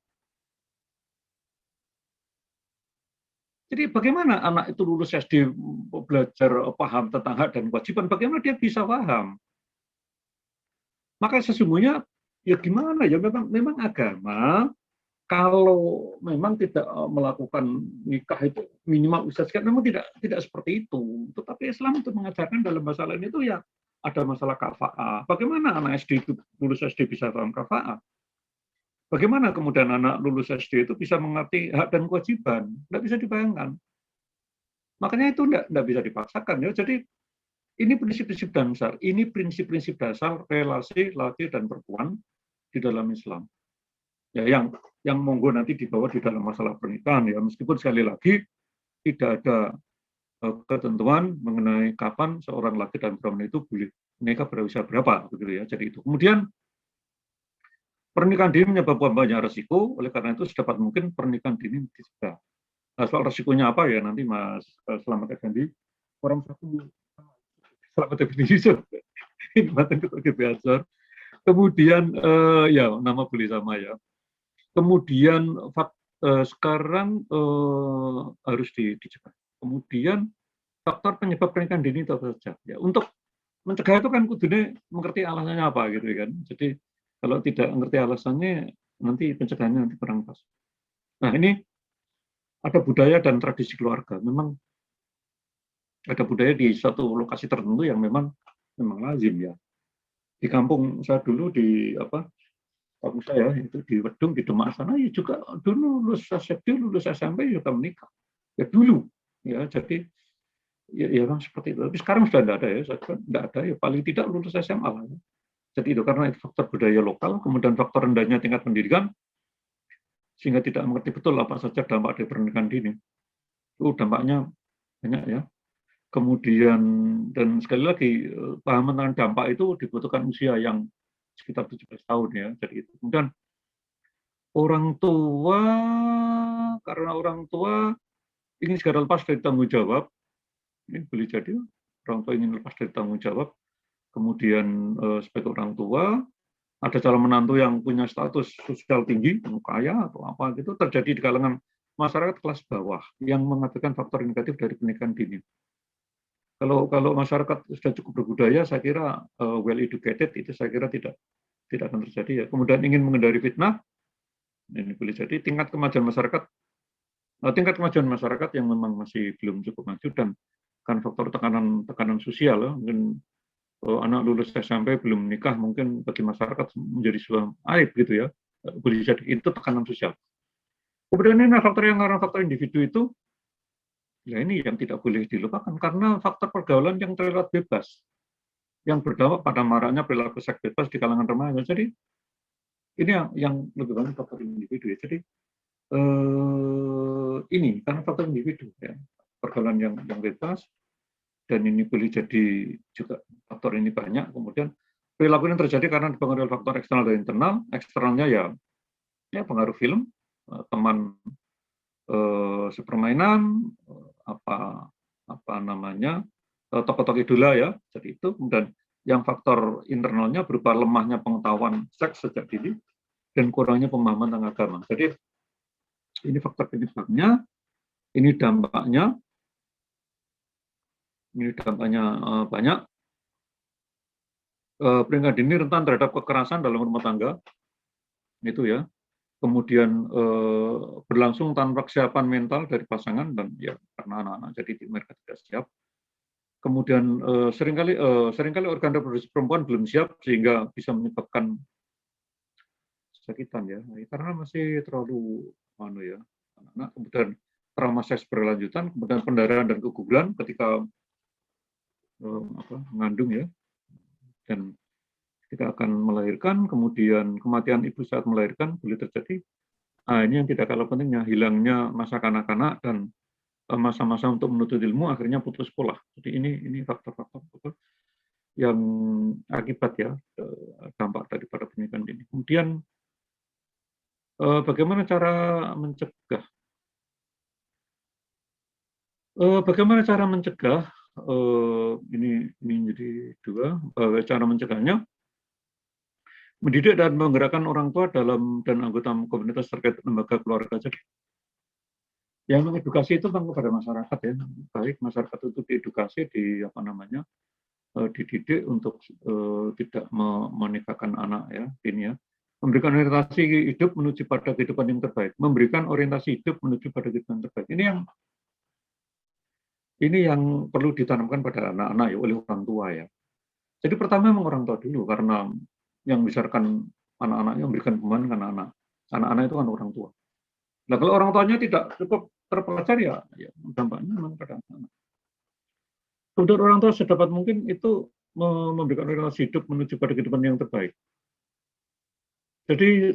Jadi bagaimana anak itu lulus SD belajar paham tentang hak dan kewajiban? Bagaimana dia bisa paham? Maka sesungguhnya ya gimana ya, memang agama kalau memang tidak melakukan nikah itu minimal usia sekian, memang tidak seperti itu. Tetapi Islam itu mengajarkan dalam masalah ini itu ya ada masalah kafaah. Bagaimana anak SD itu lulus SD bisa paham kafaah? Bagaimana kemudian anak lulus SD itu bisa mengerti hak dan kewajiban? Tidak bisa dibayangkan. Makanya itu tidak bisa dipaksakan ya. Jadi ini prinsip-prinsip dasar, ini prinsip-prinsip dasar relasi laki dan perempuan di dalam Islam. Ya, yang monggo nanti dibawa di dalam masalah pernikahan ya, meskipun sekali lagi tidak ada ketentuan mengenai kapan seorang laki dan perempuan itu boleh menikah pada usia berapa, begitu ya. Jadi itu. Kemudian pernikahan dini menyebabkan banyak resiko, oleh karena itu sedapat mungkin pernikahan dini dicegah. Nah, soal resikonya apa ya nanti Mas Slamet Effendi, orang satu Slamet Effendi Yusuf, ini mantan ketua GP Ansor. Kemudian ya nama boleh sama ya. Kemudian sekarang harus dicegah. Kemudian faktor penyebab pernikahan dini itu apa saja. Ya, untuk mencegah itu kan kudunya mengerti alasannya apa gitu kan. Jadi kalau tidak mengerti alasannya nanti pencegahannya nanti kurang pas. Nah ini ada budaya dan tradisi keluarga. Memang ada budaya di satu lokasi tertentu yang memang lazim ya. Di kampung saya dulu di kampung saya itu di Wedung di Demak sana ya juga dulu lulus SD lulus SMP juga menikah ya dulu ya. Jadi ya kan seperti itu. Tapi sekarang sudah tidak ada ya, tidak ada ya, paling tidak lulus SMA lah. Ya. Jadi itu karena itu faktor budaya lokal, kemudian faktor rendahnya tingkat pendidikan, sehingga tidak mengerti betul apa saja dampak dari pernikahan dini. Itu dampaknya banyak ya. Kemudian dan sekali lagi paham tentang dampak itu dibutuhkan usia yang sekitar 17 tahun ya. Jadi itu. Kemudian orang tua, karena orang tua ingin segera lepas dari tanggung jawab, ini boleh jadi orang tua ingin lepas dari tanggung jawab, kemudian sebagai orang tua ada calon menantu yang punya status sosial tinggi, kaya atau apa gitu, terjadi di kalangan masyarakat kelas bawah yang mengatakan faktor negatif dari pernikahan dini. Kalau masyarakat sudah cukup berbudaya, saya kira well educated itu saya kira tidak akan terjadi ya. Kemudian ingin menghindari fitnah, ini boleh jadi tingkat kemajuan masyarakat yang memang masih belum cukup maju dan kan faktor tekanan sosial ya. Mungkin anak lulus SMP belum menikah mungkin bagi masyarakat menjadi sebuah aib gitu ya. Boleh jadi itu tekanan sosial. Kemudian ini karena faktor individu itu ya ini yang tidak boleh dilupakan karena faktor pergaulan yang terlihat bebas yang berdampak pada maraknya perilaku seks bebas di kalangan remaja. Jadi ini yang lebih banyak faktor individu ya. Jadi ini karena faktor individu ya, pergaulan yang bebas dan ini boleh jadi juga faktor ini banyak. Kemudian perilaku ini terjadi karena dipengaruhi faktor eksternal dan internal. Eksternalnya ya pengaruh film, teman sepermainan, apa namanya tokoh-tokoh idola ya. Jadi itu. Kemudian yang faktor internalnya berupa lemahnya pengetahuan seks sejak dini dan kurangnya pemahaman tentang agama. Jadi ini faktor penyebabnya, ini dampaknya banyak. Pernikahan dini rentan terhadap kekerasan dalam rumah tangga, itu ya. Kemudian berlangsung tanpa kesiapan mental dari pasangan dan ya karena anak-anak jadi mereka tidak siap. Kemudian seringkali organ reproduksi perempuan belum siap sehingga bisa menyebabkan kesakitan ya. Karena masih terlalu anak-anak. Kemudian trauma seks berlanjutan, kemudian pendarahan dan keguguran ketika mengandung ya. Dan tidak akan melahirkan, kemudian kematian ibu saat melahirkan boleh terjadi. Nah, ini yang tidak kalah pentingnya, hilangnya masa kanak-kanak dan masa-masa untuk menuntut ilmu, akhirnya putus sekolah. Jadi ini faktor-faktor yang akibat ya dampak daripada pendidikan ini. Kemudian bagaimana cara mencegah? Bagaimana cara mencegah? Ini jadi dua. Cara mencegahnya, mendidik dan menggerakkan orang tua dan anggota komunitas terkait lembaga keluarga. Jadi, yang mengedukasi itu kan kepada masyarakat ya, baik masyarakat itu diedukasi, dididik untuk tidak menikahkan anak ya, ini ya. Memberikan orientasi hidup menuju pada kehidupan yang terbaik. Memberikan orientasi hidup menuju pada kehidupan yang terbaik. Ini yang perlu ditanamkan pada anak-anak ya, oleh orang tua ya. Jadi pertama memang orang tua dulu, karena yang membesarkan anak-anaknya, memberikan pemahaman ke anak-anak. Anak-anak itu kan orang tua. Nah, kalau orang tuanya tidak cukup terpelajar ya dampaknya memang pada anak-anak. Kemudian orang tua sedapat mungkin itu memberikan orientasi hidup menuju pada kehidupan yang terbaik. Jadi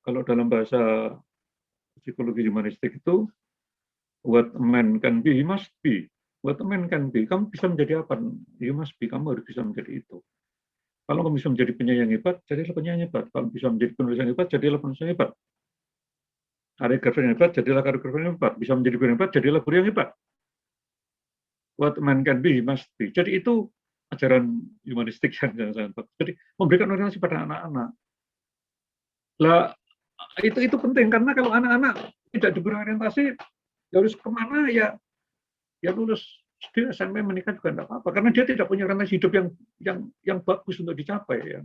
kalau dalam bahasa psikologi humanistik itu, what a man can be, he must be. What a man can be, kamu bisa menjadi apa? You must be, kamu harus bisa menjadi itu. Kalau kamu bisa menjadi penyanyi yang hebat, jadilah penyanyi yang hebat. Kalau bisa menjadi penulis yang hebat, jadilah penulis yang hebat. Kaligrafer yang hebat, jadilah kaligrafer yang hebat. Bisa menjadi guru yang hebat, jadilah guru yang hebat. What a man can be, he must be. Jadi itu ajaran humanistik yang sangat bagus. Jadi memberikan orientasi pada anak-anak. Lah itu penting, karena kalau anak-anak tidak diberi orientasi, harus kemana ya lulus SD, SMP, menikah juga tidak apa-apa, karena dia tidak punya orientasi hidup yang bagus untuk dicapai ya.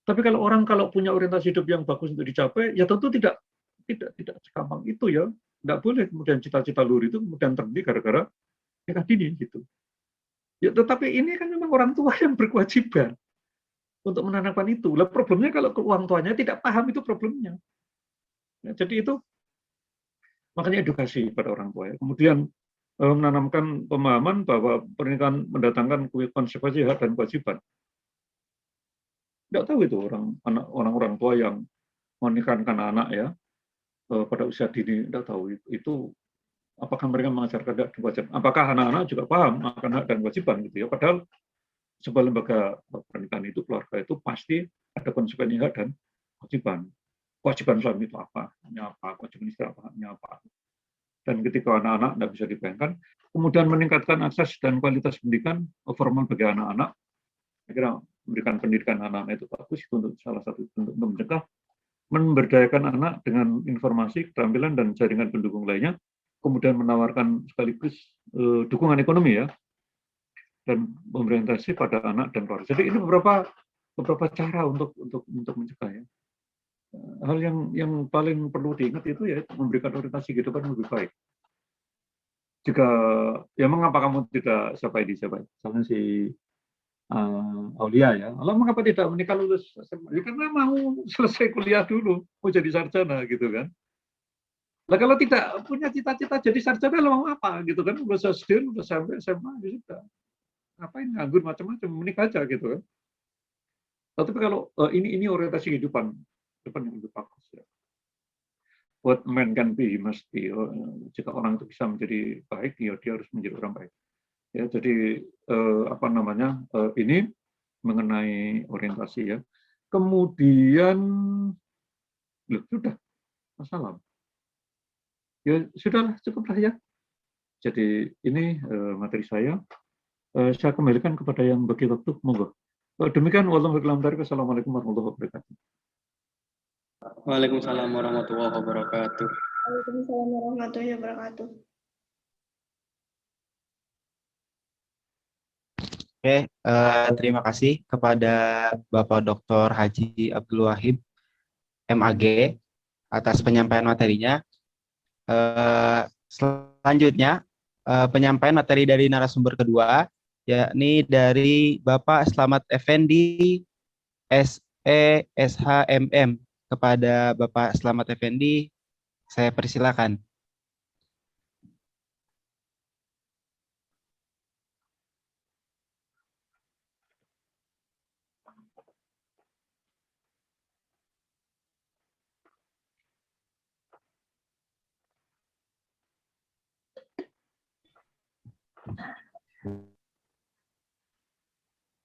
Tapi kalau punya orientasi hidup yang bagus untuk dicapai, ya tentu tidak segampang itu ya. Tidak boleh kemudian cita-cita luhur itu kemudian terhenti gara-gara nikah dini gitu. Ya, tetapi ini kan memang orang tua yang berkewajiban untuk menanamkan itu. Lah problemnya kalau orang tuanya tidak paham, itu problemnya. Ya, jadi itu makanya edukasi pada orang tua ya. Kemudian menanamkan pemahaman bahwa pernikahan mendatangkan konsekuensi hak dan kewajiban. Tidak tahu itu orang tua yang menikahkan anak ya pada usia dini, tidak tahu itu apakah mereka mengajarkan hak dan kewajiban. Apakah anak-anak juga paham akan hak dan kewajiban gitu ya. Padahal sebuah lembaga pernikahan itu, keluarga itu pasti ada konsekuensi hak dan kewajiban. Kewajiban suami itu apa, kewajiban istri apa. Dan ketika anak-anak tidak bisa dibayangkan, kemudian meningkatkan akses dan kualitas pendidikan formal bagi anak-anak, saya kira memberikan pendidikan anak-anak itu bagus, itu untuk salah satu bentuk mencegah, memberdayakan anak dengan informasi, keterampilan, dan jaringan pendukung lainnya, kemudian menawarkan sekaligus dukungan ekonomi ya, dan berorientasi pada anak dan keluarga. Jadi ini beberapa cara untuk mencegah ya. Hal yang paling perlu diingat itu ya memberikan orientasi kehidupan yang lebih baik. Jika ya mengapa kamu tidak siapa misalnya si Aulia ya, Allah mengapa tidak menikah lulus SMA? Ya karena mau selesai kuliah dulu, mau jadi sarjana gitu kan. Nah kalau tidak punya cita-cita jadi sarjana, lo mau apa gitu kan? Lulus SD, lulus SMP, SMA, ya sudah. Ngapain nganggur macam-macam, menikah aja gitu kan. Tapi kalau ini orientasi kehidupan yang lebih bagus ya. What man can be, he must be. Jika orang itu bisa menjadi baik, ya dia harus menjadi orang baik. Ya, jadi ini mengenai orientasi ya. Kemudian sudah masalah. Ya sudahlah, cukuplah ya. Jadi ini materi saya. Saya kembalikan kepada yang bagi waktu, monggo. Demikian, wassalamualaikum warahmatullahi wabarakatuh. Waalaikumsalam warahmatullahi wabarakatuh. Waalaikumsalam warahmatullahi wabarakatuh. Oke, terima kasih kepada Bapak Dr. Haji Abdul Wahid, MAG, atas penyampaian materinya. Selanjutnya, penyampaian materi dari narasumber kedua, yakni dari Bapak Slamet Effendi, SE SHMM. Kepada Bapak Slamet Effendi, saya persilakan.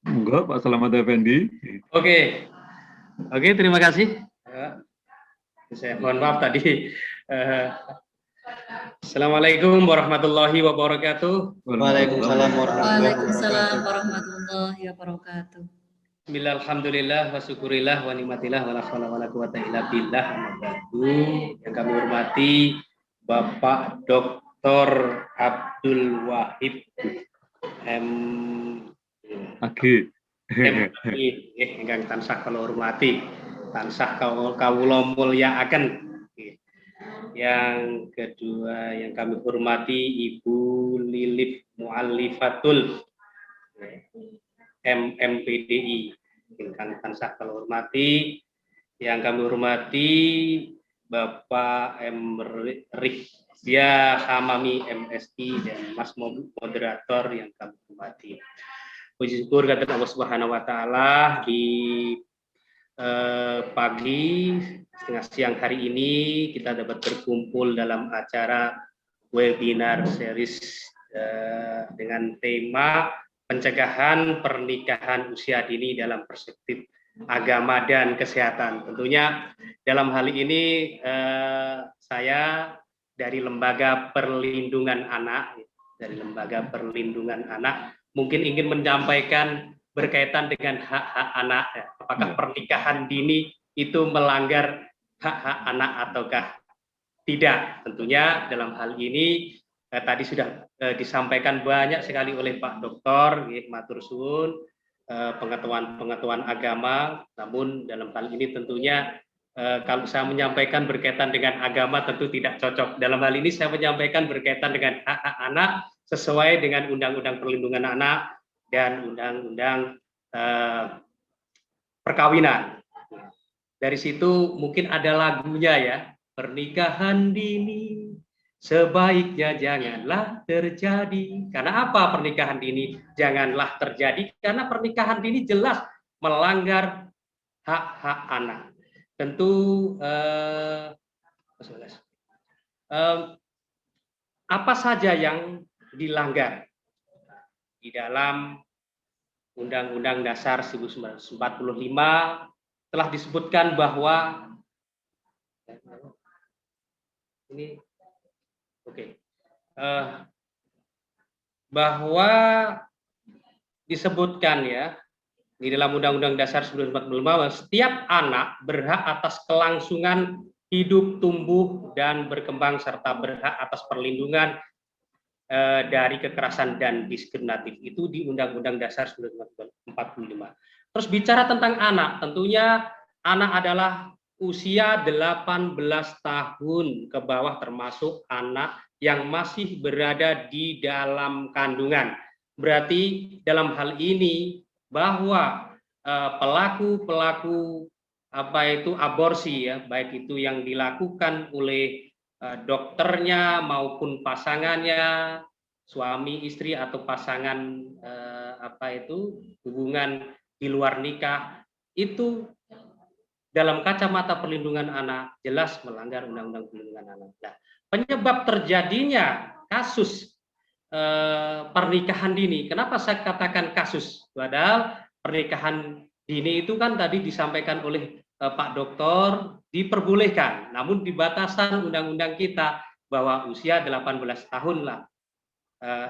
Enggak, Pak Selamat Effendi. Oke, terima kasih. Saya mohon maaf tadi. Assalamualaikum warahmatullahi wabarakatuh. Waalaikumsalam Waalaikumsalam warahmatullahi wabarakatuh. Bismillah, alhamdulillah, wa syukurillah, wa nikmatillah, wa la haula wa la quwata illa billah. Yang kami hormati Bapak Dr. Abdul Wahid Agi. Ingkang tansah kula hormati, tansah kawula mulyakaken. Yang kedua yang kami hormati Ibu Lilith Mu'allifatul MMPDI, ingkang tansah kula hormati. Yang kami hormati Bapak M. Rizya Hamami MSI dan Mas moderator yang kami hormati. Puji syukur kepada Allah Subhanahu wa taala di pagi setengah siang hari ini kita dapat berkumpul dalam acara webinar series dengan tema pencegahan pernikahan usia dini dalam perspektif agama dan kesehatan. Tentunya dalam hal ini saya dari Lembaga Perlindungan Anak, mungkin ingin menyampaikan berkaitan dengan hak-hak anak. Apakah pernikahan dini itu melanggar hak-hak anak ataukah tidak? Tentunya dalam hal ini tadi sudah disampaikan banyak sekali oleh Pak Doktor, matur suwun, pengetahuan agama. Namun dalam hal ini tentunya kalau saya menyampaikan berkaitan dengan agama tentu tidak cocok. Dalam hal ini saya menyampaikan berkaitan dengan hak-hak anak sesuai dengan Undang-Undang Perlindungan Anak dan Undang-Undang Perkawinan. Dari situ mungkin ada lagunya ya, pernikahan dini sebaiknya janganlah terjadi. Karena apa pernikahan dini janganlah terjadi? Karena pernikahan dini jelas melanggar hak-hak anak. Tentu apa saja yang dilanggar di dalam Undang-Undang Dasar 1945 telah disebutkan bahwa bahwa disebutkan ya di dalam Undang-Undang Dasar 1945 setiap anak berhak atas kelangsungan hidup, tumbuh dan berkembang serta berhak atas perlindungan dari kekerasan dan diskriminatif. Itu di Undang-Undang Dasar 1945. Terus bicara tentang anak, tentunya anak adalah usia 18 tahun ke bawah termasuk anak yang masih berada di dalam kandungan. Berarti dalam hal ini bahwa pelaku aborsi ya, baik itu yang dilakukan oleh dokternya maupun pasangannya, suami istri atau pasangan hubungan di luar nikah, itu dalam kacamata perlindungan anak jelas melanggar Undang-Undang Perlindungan Anak. Nah, penyebab terjadinya kasus pernikahan dini, kenapa saya katakan kasus? Padahal pernikahan dini itu kan tadi disampaikan oleh Pak Doktor diperbolehkan, namun di batasan undang-undang kita bahwa usia 18 tahun lah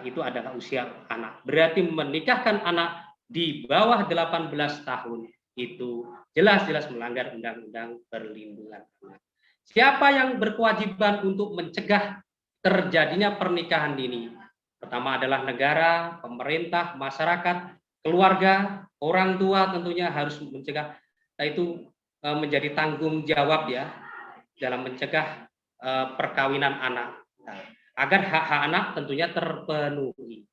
itu adalah usia anak. Berarti menikahkan anak di bawah 18 tahun itu jelas-jelas melanggar Undang-Undang Perlindungan Anak. Siapa yang berkewajiban untuk mencegah terjadinya pernikahan dini? Pertama adalah negara, pemerintah, masyarakat, keluarga, orang tua tentunya harus mencegah. Nah, itu menjadi tanggung jawab ya dalam mencegah perkawinan anak. Nah, agar hak-hak anak tentunya terpenuhi.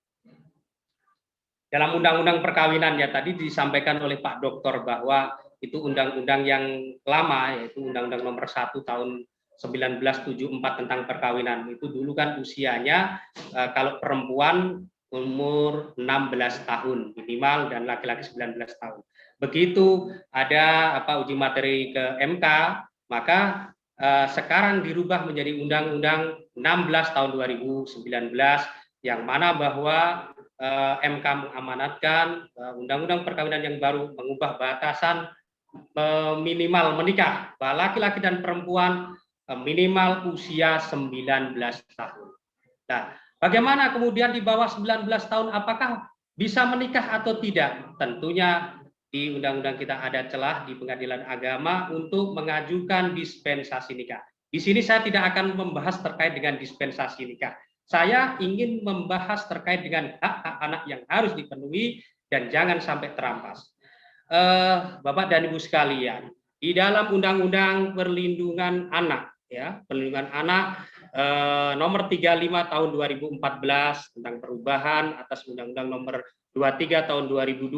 Dalam undang-undang perkawinan ya tadi disampaikan oleh Pak Doktor bahwa itu undang-undang yang lama, yaitu Undang-Undang Nomor 1 tahun 1974 tentang perkawinan. Itu dulu kan usianya kalau perempuan umur 16 tahun minimal dan laki-laki 19 tahun. Begitu ada uji materi ke MK, maka sekarang dirubah menjadi Undang-Undang 16 tahun 2019 yang mana bahwa MK mengamanatkan Undang-Undang Perkawinan yang baru mengubah batasan minimal menikah laki-laki dan perempuan minimal usia 19 tahun. Nah, bagaimana kemudian di bawah 19 tahun apakah bisa menikah atau tidak? Tentunya di undang-undang kita ada celah di Pengadilan Agama untuk mengajukan dispensasi nikah. Di sini saya tidak akan membahas terkait dengan dispensasi nikah. Saya ingin membahas terkait dengan hak-hak anak yang harus dipenuhi dan jangan sampai terampas. Bapak dan Ibu sekalian, di dalam Undang-Undang Perlindungan Anak, ya, Perlindungan Anak nomor 35 tahun 2014 tentang perubahan atas Undang-Undang nomor 23 tahun 2002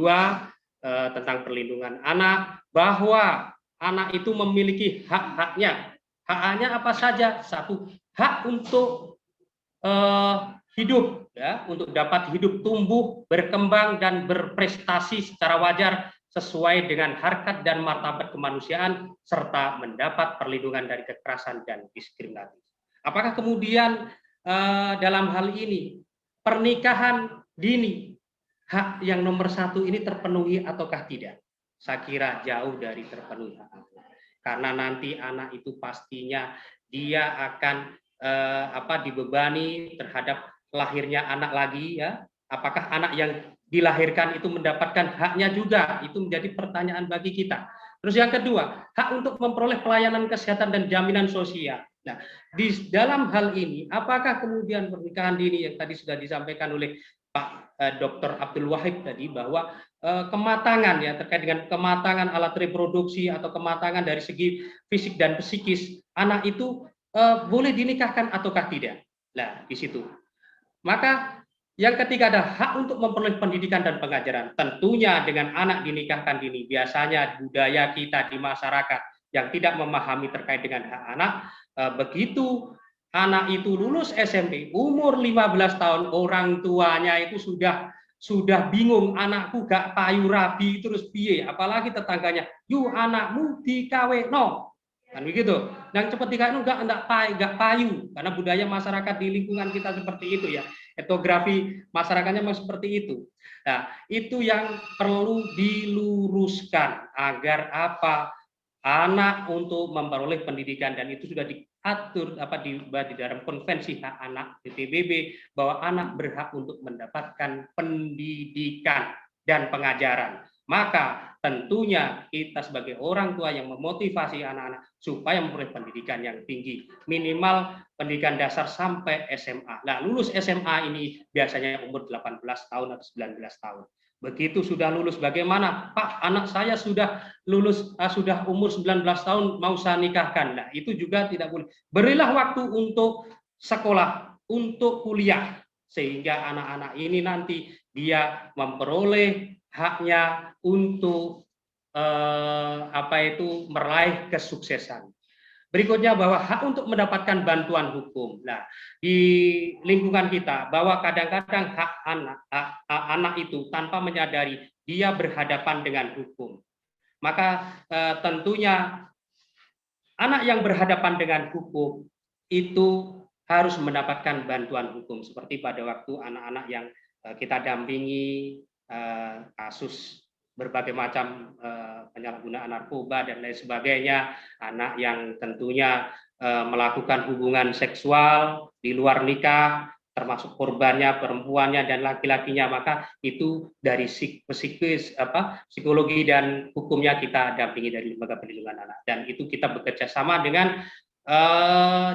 tentang perlindungan anak, bahwa anak itu memiliki hak-haknya. Hak-haknya apa saja? Satu, hak untuk hidup, ya, untuk dapat hidup, tumbuh, berkembang dan berprestasi secara wajar sesuai dengan harkat dan martabat kemanusiaan serta mendapat perlindungan dari kekerasan dan diskriminatif. Apakah kemudian dalam hal ini pernikahan dini hak yang nomor satu ini terpenuhi ataukah tidak? Saya kira jauh dari terpenuhi haknya. Karena nanti anak itu pastinya dia akan dibebani terhadap lahirnya anak lagi, ya. Apakah anak yang dilahirkan itu mendapatkan haknya juga? Itu menjadi pertanyaan bagi kita. Terus yang kedua, hak untuk memperoleh pelayanan kesehatan dan jaminan sosial. Nah, di dalam hal ini, apakah kemudian pernikahan dini yang tadi sudah disampaikan oleh Pak Dr. Abdul Wahid tadi, bahwa kematangan, ya, terkait dengan kematangan alat reproduksi atau kematangan dari segi fisik dan psikis anak itu boleh dinikahkan ataukah tidak? Nah, di situ. Maka yang ketiga ada hak untuk memperoleh pendidikan dan pengajaran. Tentunya dengan anak dinikahkan dini, biasanya budaya kita di masyarakat yang tidak memahami terkait dengan hak anak, begitu anak itu lulus SMP, umur 15 tahun, orang tuanya itu sudah bingung, anakku gak payu rabi terus piye, apalagi tetangganya, "Yu anakmu dikaweno." Kan begitu. Dan ketika itu enggak payu, karena budaya masyarakat di lingkungan kita seperti itu, ya. Etnografi masyarakatnya memang seperti itu. Nah, itu yang perlu diluruskan agar anak untuk memperoleh pendidikan, dan itu sudah diatur di dalam konvensi hak anak PBB bahwa anak berhak untuk mendapatkan pendidikan dan pengajaran. Maka tentunya kita sebagai orang tua yang memotivasi anak-anak supaya memperoleh pendidikan yang tinggi, minimal pendidikan dasar sampai SMA. Nah, lulus SMA ini biasanya umur 18 tahun atau 19 tahun. Begitu sudah lulus, bagaimana? Pak, anak saya sudah lulus, sudah umur 19 tahun, mau saya nikahkan. Nah, itu juga tidak boleh. Berilah waktu untuk sekolah, untuk kuliah, sehingga anak-anak ini nanti dia memperoleh haknya untuk meraih kesuksesan. Berikutnya bahwa hak untuk mendapatkan bantuan hukum. Nah, di lingkungan kita bahwa kadang-kadang hak anak itu tanpa menyadari dia berhadapan dengan hukum. Maka tentunya anak yang berhadapan dengan hukum itu harus mendapatkan bantuan hukum, seperti pada waktu anak-anak yang kita dampingi kasus berbagai macam penyalahgunaan narkoba dan lain sebagainya, anak yang tentunya melakukan hubungan seksual di luar nikah, termasuk korbannya, perempuannya dan laki-lakinya, maka itu dari psikologi dan hukumnya kita dampingi dari Lembaga Perlindungan Anak, dan itu kita bekerja sama dengan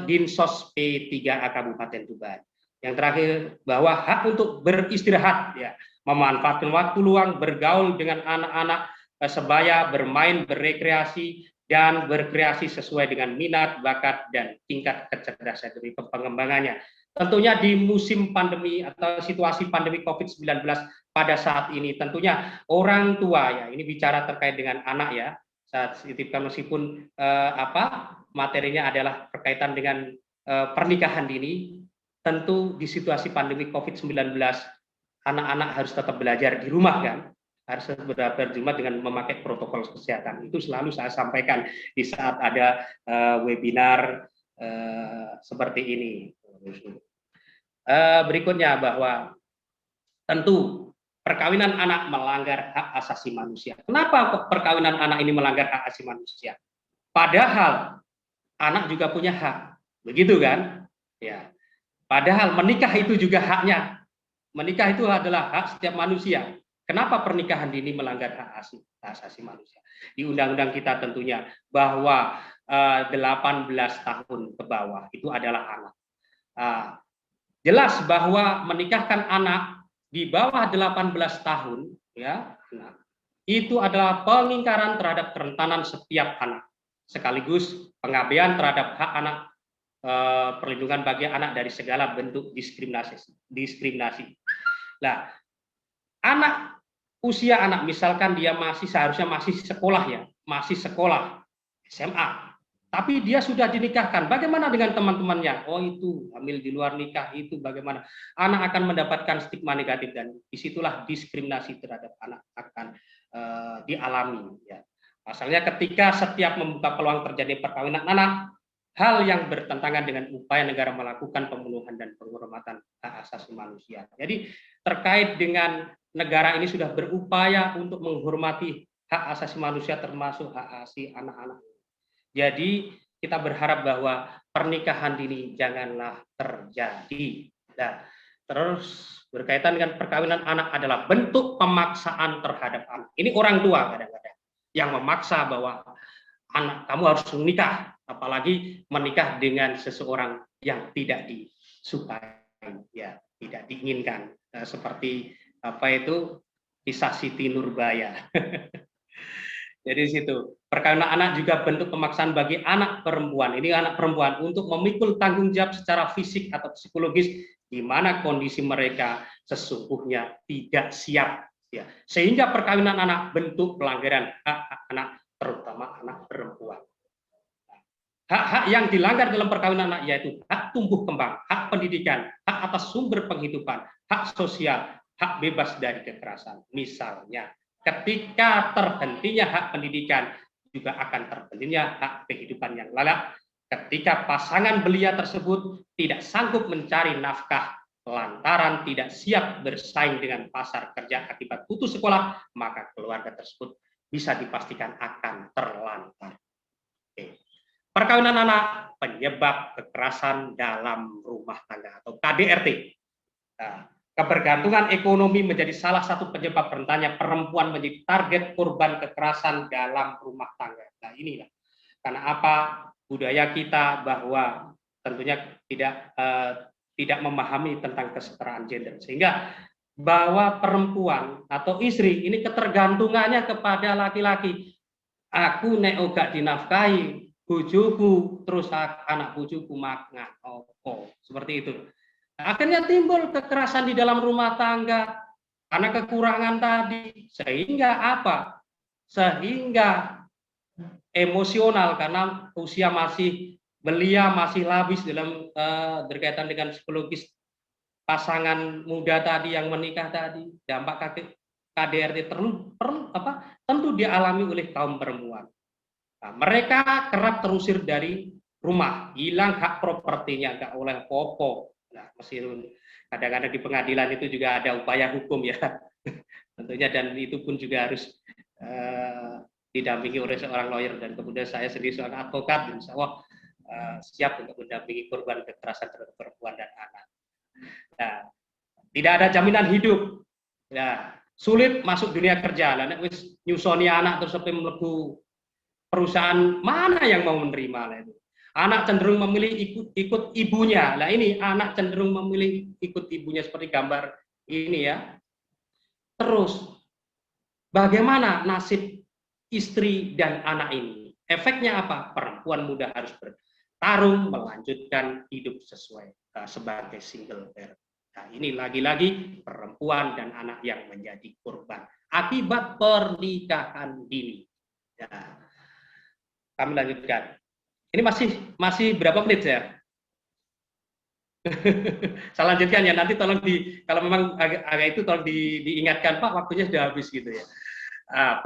Dinsos P3A Kabupaten Tuban. Yang terakhir bahwa hak untuk beristirahat, ya, memanfaatkan waktu luang, bergaul dengan anak-anak sebaya, bermain, berrekreasi, dan berkreasi sesuai dengan minat, bakat, dan tingkat kecerdasan dari pengembangannya. Tentunya di musim pandemi atau situasi pandemi COVID-19 pada saat ini, tentunya orang tua, ya, ini bicara terkait dengan anak, ya, saya titipkan meskipun materinya adalah berkaitan dengan pernikahan dini, tentu di situasi pandemi COVID-19 anak-anak harus tetap belajar di rumah, kan, harus belajar di rumah dengan memakai protokol kesehatan. Itu selalu saya sampaikan di saat ada webinar seperti ini. Berikutnya bahwa tentu perkawinan anak melanggar hak asasi manusia. Kenapa perkawinan anak ini melanggar hak asasi manusia? Padahal anak juga punya hak, begitu kan? Ya. Padahal menikah itu juga haknya. Menikah itu adalah hak setiap manusia. Kenapa pernikahan dini melanggar hak asasi manusia? Di undang-undang kita tentunya bahwa 18 tahun ke bawah itu adalah anak. Jelas bahwa menikahkan anak di bawah 18 tahun ya, itu adalah pengingkaran terhadap kerentanan setiap anak, sekaligus pengabaian terhadap hak anak, perlindungan bagi anak dari segala bentuk diskriminasi. Nah, anak usia anak misalkan dia seharusnya masih sekolah ya, masih sekolah SMA. Tapi dia sudah dinikahkan. Bagaimana dengan teman-temannya? Oh itu hamil di luar nikah itu bagaimana? Anak akan mendapatkan stigma negatif dan disitulah diskriminasi terhadap anak akan dialami. Ya. Pasalnya ketika setiap membuka peluang terjadi perkawinan anak, hal yang bertentangan dengan upaya negara melakukan pembunuhan dan penghormatan hak asasi manusia. Jadi terkait dengan negara ini sudah berupaya untuk menghormati hak asasi manusia termasuk hak asasi anak-anak. Jadi kita berharap bahwa pernikahan dini janganlah terjadi. Nah, terus berkaitan dengan perkawinan anak adalah bentuk pemaksaan terhadap anak. Ini orang tua kadang-kadang yang memaksa bahwa anak kamu harus menikah, apalagi menikah dengan seseorang yang tidak disukai, ya tidak diinginkan. Seperti apa itu kisah Siti Nurbaya. Jadi situ perkawinan anak juga bentuk pemaksaan bagi anak perempuan. Ini anak perempuan untuk memikul tanggung jawab secara fisik atau psikologis di mana kondisi mereka sesungguhnya tidak siap. Ya. Sehingga perkawinan anak bentuk pelanggaran hak anak, terutama anak perempuan. Hak-hak yang dilanggar dalam perkawinan anak yaitu hak tumbuh kembang, hak pendidikan, hak atas sumber penghidupan, hak sosial, hak bebas dari kekerasan. Misalnya, ketika terhentinya hak pendidikan, juga akan terhentinya hak kehidupan yang layak. Ketika pasangan belia tersebut tidak sanggup mencari nafkah lantaran tidak siap bersaing dengan pasar kerja akibat putus sekolah, maka keluarga tersebut bisa dipastikan akan terlantar. Oke. Perkawinan anak penyebab kekerasan dalam rumah tangga atau KDRT. Nah, kebergantungan ekonomi menjadi salah satu penyebab rentannya perempuan menjadi target korban kekerasan dalam rumah tangga. Nah inilah karena apa budaya kita bahwa tentunya tidak memahami tentang kesetaraan gender sehingga bahwa perempuan atau istri ini ketergantungannya kepada laki-laki. Aku nek gak dinafkahi bojoku terus anak bojoku makan seperti itu. Akhirnya timbul kekerasan di dalam rumah tangga karena kekurangan tadi, sehingga apa? Sehingga emosional karena usia masih belia, masih labis dalam berkaitan dengan psikologis pasangan muda tadi yang menikah tadi, dampak KDRT tentu dialami oleh kaum perempuan. Nah, mereka kerap terusir dari rumah, hilang hak propertinya, nggak oleh popo. Nah, meskipun kadang-kadang di pengadilan itu juga ada upaya hukum ya, tentunya dan itu pun juga harus didampingi oleh seorang lawyer dan kemudian saya sendiri seorang advokat, insya Allah siap untuk mendampingi korban kekerasan terhadap perempuan dan anak. Nah, tidak ada jaminan hidup, ya sulit masuk dunia kerja. Lah nek wis nyusoni anak terus sampai mlebu perusahaan mana yang mau menerima lah itu. Anak cenderung memilih ikut ibunya. Nah ini anak cenderung memilih ikut ibunya seperti gambar ini ya. Terus bagaimana nasib istri dan anak ini? Efeknya apa? Perempuan muda harus bertarung melanjutkan hidup sesuai sebagai single parent. Nah ini lagi-lagi perempuan dan anak yang menjadi korban akibat pernikahan dini. Nah, kami lanjutkan. Ini masih berapa menit ya? Saya lanjutkan ya, nanti tolong kalau memang agak itu tolong diingatkan Pak, waktunya sudah habis gitu ya.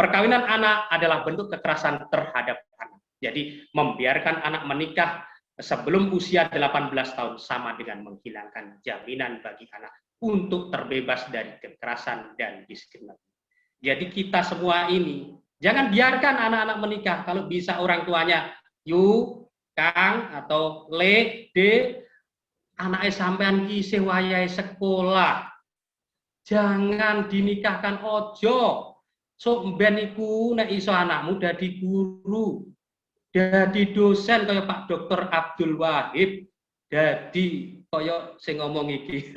Perkawinan anak adalah bentuk kekerasan terhadap anak. Jadi membiarkan anak menikah sebelum usia 18 tahun sama dengan menghilangkan jaminan bagi anak untuk terbebas dari kekerasan dan diskriminasi. Jadi kita semua ini, jangan biarkan anak-anak menikah. Kalau bisa orang tuanya, yuk, Kang, atau Le, D, anaknya sampean kisih wayai sekolah. Jangan dinikahkan ojo. So mben iku nek iso anakmu dadi guru, dadi dosen kaya Pak Dr. Abdul Wahid, dadi kaya sing ngomong iki.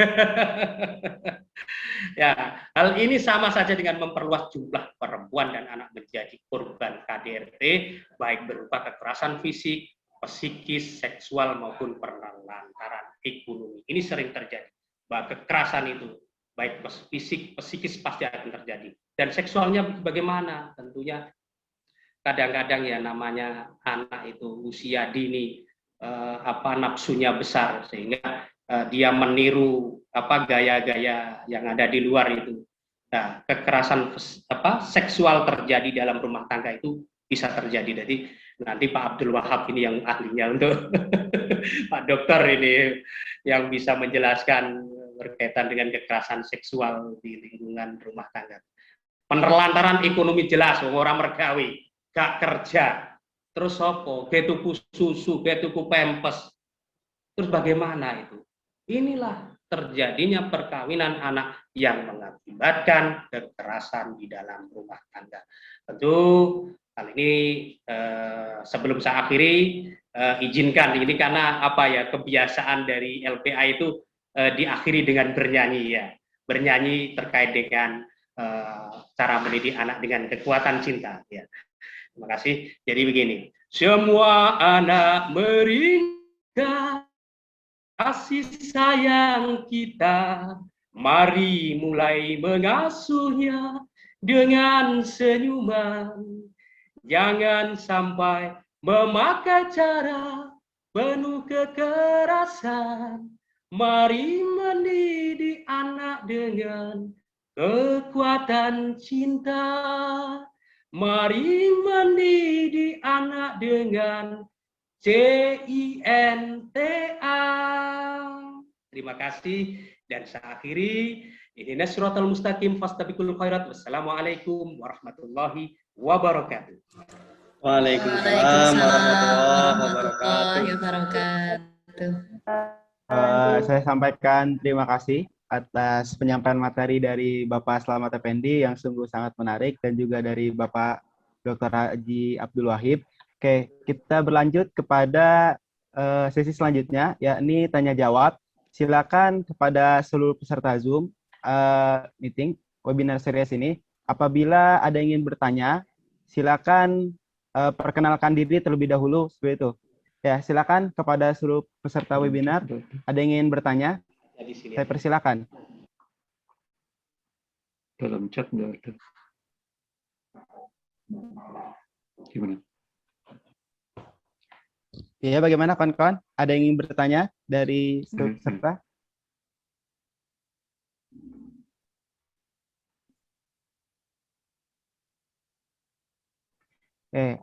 Ya, hal ini sama saja dengan memperluas jumlah perempuan dan anak menjadi korban KDRT, baik berupa kekerasan fisik, psikis, seksual maupun penelantaran ekonomi. Ini sering terjadi. Bahwa kekerasan itu baik fisik, psikis pasti akan terjadi. Dan seksualnya bagaimana? Tentunya kadang-kadang ya namanya anak itu usia dini, nafsunya besar sehingga dia meniru gaya-gaya yang ada di luar itu. Nah, kekerasan seksual terjadi dalam rumah tangga itu bisa terjadi. Jadi nanti Pak Abdul Wahab ini yang ahlinya untuk Pak Dokter ini yang bisa menjelaskan berkaitan dengan kekerasan seksual di lingkungan rumah tangga. Penelantaran ekonomi jelas, orang mergawe, gak kerja, terus apa? Ge tuku susu, ge tuku pempes. Terus bagaimana itu? Inilah terjadinya perkawinan anak yang mengakibatkan kekerasan di dalam rumah tangga. Tentu hal ini sebelum saya akhiri, izinkan ini karena kebiasaan dari LPA itu diakhiri dengan bernyanyi ya, bernyanyi terkait dengan cara mendidik anak dengan kekuatan cinta ya. Terima kasih. Jadi begini, semua anak merindukan kasih sayang kita, mari mulai mengasuhnya dengan senyuman. Jangan sampai memakai cara penuh kekerasan. Mari mendidik anak dengan kekuatan cinta. Mari mendidik anak dengan CINTA. Terima kasih dan saya akhiri. Ihdinas siratal mustaqim fastabiqul khairat. Wassalamualaikum warahmatullahi wabarakatuh. Waalaikumsalam warahmatullahi wabarakatuh. Saya sampaikan terima kasih atas penyampaian materi dari Bapak Slamet Effendi yang sungguh sangat menarik dan juga dari Bapak Dr. Haji Abdul Wahid. Oke, kita berlanjut kepada sesi selanjutnya, yakni tanya jawab. Silakan kepada seluruh peserta Zoom meeting webinar series ini, apabila ada yang ingin bertanya, silakan perkenalkan diri terlebih dahulu seperti itu. Ya, silakan kepada seluruh peserta webinar, ada yang ingin bertanya? Saya persilakan. Dalam chat nggak ada. Gimana? Ya, bagaimana kawan-kawan? Ada yang ingin bertanya dari seluruh peserta?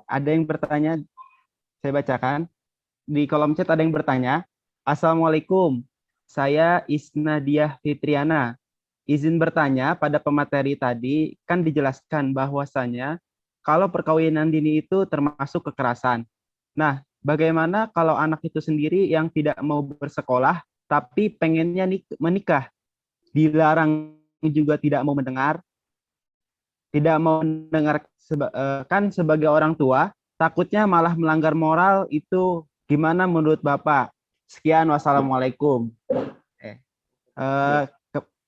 Ada yang bertanya? Saya bacakan. Di kolom chat ada yang bertanya. Assalamualaikum. Saya Isnadiah Fitriana. Izin bertanya, pada pemateri tadi kan dijelaskan bahwasanya kalau perkawinan dini itu termasuk kekerasan. Nah, bagaimana kalau anak itu sendiri yang tidak mau bersekolah tapi pengennya menikah? Dilarang juga tidak mau mendengar. Tidak mau mendengar kan sebagai orang tua, takutnya malah melanggar moral, itu gimana menurut Bapak? Sekian, wassalamualaikum.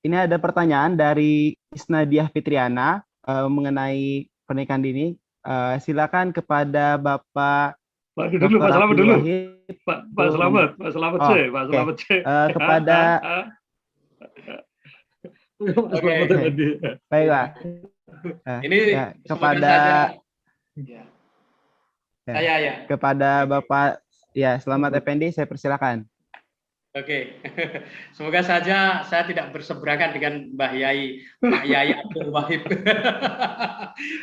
Ini ada pertanyaan dari Isnadiah Fitriana mengenai pernikahan dini. Silakan kepada Bapak. Pak dulu, Pak Slamet dulu. Pak Slamet, Pak Slamet C, Pak Slamet C. Kepada baiklah. Ini ya, kepada kepada Bapak Slamet Effendi, saya persilakan. Oke, semoga saja saya tidak berseberangan dengan Mbah Yai, Pak Yai Abdul Wahid.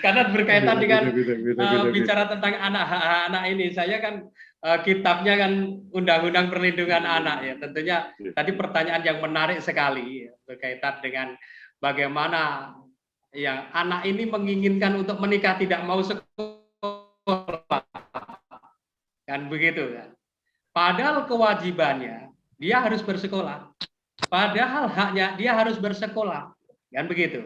Karena berkaitan dengan bicara tentang anak ini, saya kan kitabnya kan Undang-Undang Perlindungan Anak ya. Tentunya tadi pertanyaan yang menarik sekali ya, berkaitan dengan bagaimana ya anak ini menginginkan untuk menikah tidak mau sekolah kan begitu kan. Padahal kewajibannya dia harus bersekolah. Padahal haknya dia harus bersekolah kan begitu.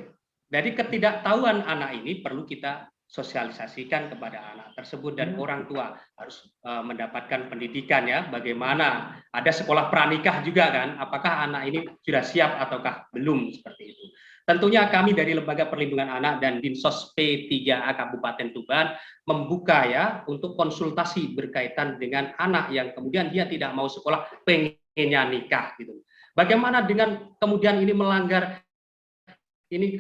Jadi ketidaktahuan anak ini perlu kita sosialisasikan kepada anak tersebut dan orang tua harus mendapatkan pendidikan ya bagaimana ada sekolah pranikah juga kan apakah anak ini sudah siap ataukah belum seperti itu. Tentunya kami dari Lembaga Perlindungan Anak dan Dinsos P3A Kabupaten Tuban membuka ya untuk konsultasi berkaitan dengan anak yang kemudian dia tidak mau sekolah pengennya nikah gitu. Bagaimana dengan kemudian ini melanggar ini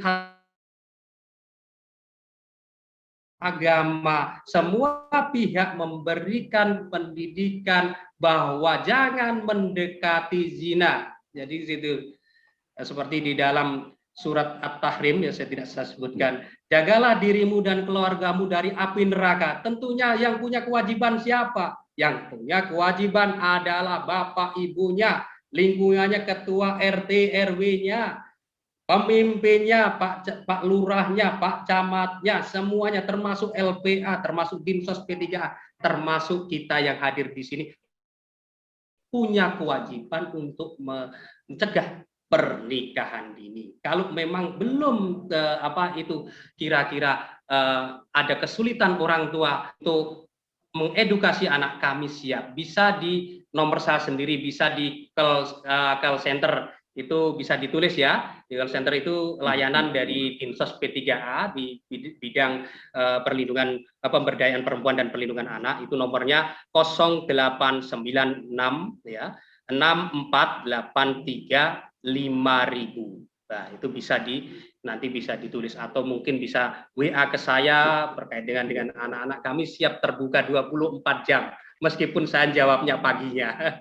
agama, semua pihak memberikan pendidikan bahwa jangan mendekati zina. Jadi situ seperti di dalam surat At-Tahrim ya saya sebutkan, jagalah dirimu dan keluargamu dari api neraka. Tentunya yang punya kewajiban siapa? Yang punya kewajiban adalah bapak ibunya, lingkungannya ketua RT RW-nya, pemimpinnya, Pak Lurahnya, Pak Camatnya, semuanya termasuk LPA, termasuk Dinsos P3A, termasuk kita yang hadir di sini punya kewajiban untuk mencegah pernikahan dini. Kalau memang belum kira-kira ada kesulitan orang tua untuk mengedukasi anak, kami siap. Bisa di nomor saya sendiri, bisa di call center itu bisa ditulis ya. Di call center itu layanan dari Dinsos P3A di bidang perlindungan pemberdayaan perempuan dan perlindungan anak, itu nomornya 0896 ya 6483 5000. Nah, itu bisa nanti bisa ditulis atau mungkin bisa WA ke saya terkait dengan anak-anak. Kami siap terbuka 24 jam meskipun saya jawabnya paginya.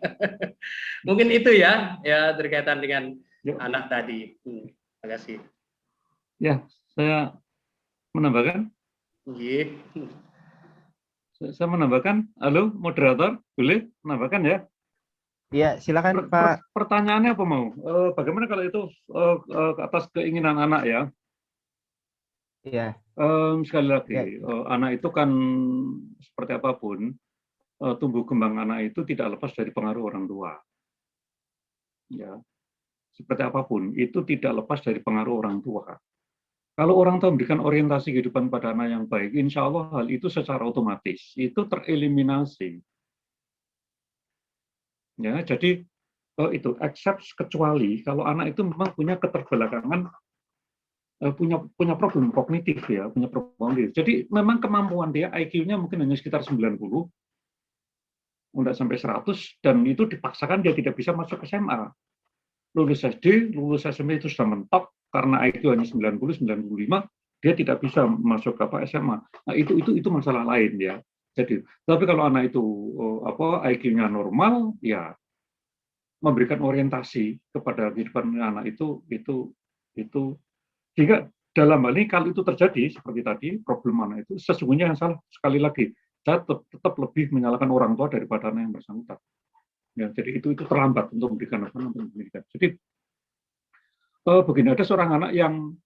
Mungkin itu ya berkaitan dengan anak tadi. Terima kasih. Ya, saya menambahkan. Iya. Saya menambahkan. Halo, moderator, boleh menambahkan ya? Iya, silakan Pak. Pertanyaannya apa mau? Bagaimana kalau itu atas keinginan anak ya? Iya. Sekali lagi, anak itu kan seperti apapun, tumbuh kembang anak itu tidak lepas dari pengaruh orang tua. Ya, seperti apapun itu tidak lepas dari pengaruh orang tua. Kalau orang tua memberikan orientasi kehidupan pada anak yang baik, insya Allah hal itu secara otomatis itu tereliminasi. Ya, jadi itu except kecuali kalau anak itu memang punya keterbelakangan, punya problem kognitif ya, punya problem kognitif. Jadi memang kemampuan dia IQ-nya mungkin hanya sekitar 90, enggak sampai 100, dan itu dipaksakan dia tidak bisa masuk SMA. Lulus SD, lulus SMP itu sudah mentok karena IQ hanya 90, 95, dia tidak bisa masuk ke SMA. Nah, itu masalah lain ya. Jadi, tapi kalau anak itu IQ-nya normal, ya memberikan orientasi kepada kehidupan anak itu sehingga dalam hal ini kalau itu terjadi seperti tadi problem anak itu sesungguhnya yang salah sekali lagi saya tetap lebih menyalahkan orang tua daripada anak yang bersangkutan. Ya, jadi itu terlambat untuk memberikan pendidikan. Jadi begini, ada seorang anak yang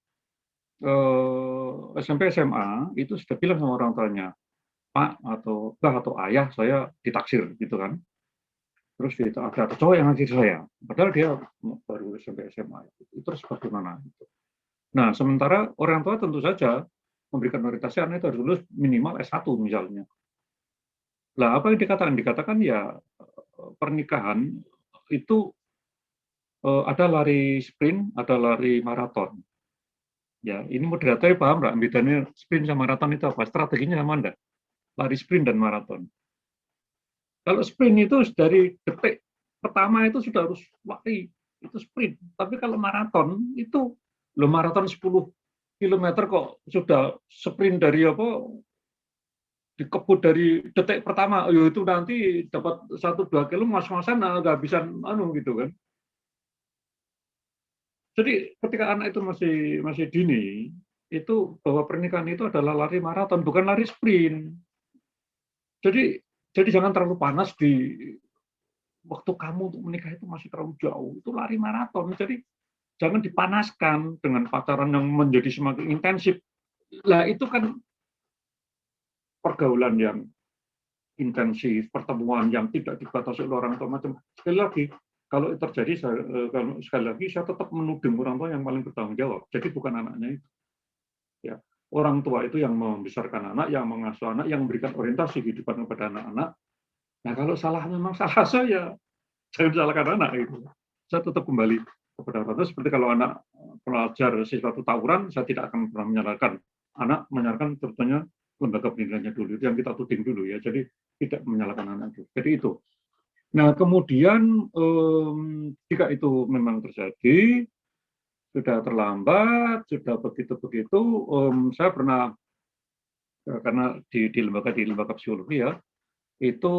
SMP SMA itu sudah bilang sama orang tuanya, Pak atau Mbah atau Ayah, saya ditaksir gitu kan. Terus ada cowok yang naksir saya, padahal dia baru SMP SMA. Itu terus bagaimana? Nah, sementara orang tua tentu saja memberikan orientasi anak itu harus lulus minimal S1 misalnya. Lah, apa yang dikatakan? Dikatakan ya pernikahan itu ada lari sprint, ada lari maraton. Ya, ini moderatornya paham nggak? Bedanya sprint sama maraton itu apa? Strateginya sama enggak? Lari sprint dan maraton. Kalau sprint itu dari detik pertama itu sudah harus lari, itu sprint. Tapi kalau maraton itu maraton 10 km kok sudah sprint dari dikebut dari detik pertama, itu nanti dapat 1-2 kilo mas-masan nggak bisa gitu kan. Jadi ketika anak itu masih dini, itu bahwa pernikahan itu adalah lari maraton, bukan lari sprint. Jadi Jadi jangan terlalu panas di waktu kamu untuk menikah itu masih terlalu jauh. Itu lari maraton. Jadi jangan dipanaskan dengan pacaran yang menjadi semakin intensif. Lah itu kan pergaulan yang intensif, pertemuan yang tidak dibatasi oleh orang tua macam. Sekali lagi, kalau terjadi, sekali lagi saya tetap menuding orang tua yang paling bertanggung jawab. Jadi bukan anaknya itu. Ya, orang tua itu yang membesarkan anak, yang mengasuh anak, yang memberikan orientasi kehidupan kepada anak-anak. Nah, kalau salah memang salah saya, jangan salahkan anak itu. Saya tetap kembali kepada orang tua. Seperti kalau anak pelajar sesuatu tawuran, saya tidak akan pernah menyalahkan anak, menyalahkan contohnya lembaga pendidikannya dulu, itu yang kita tuding dulu ya. Jadi tidak menyalahkan anak itu. Jadi itu. Nah, kemudian jika itu memang terjadi, sudah terlambat, sudah begitu-begitu, saya pernah karena di lembaga psikologi ya, itu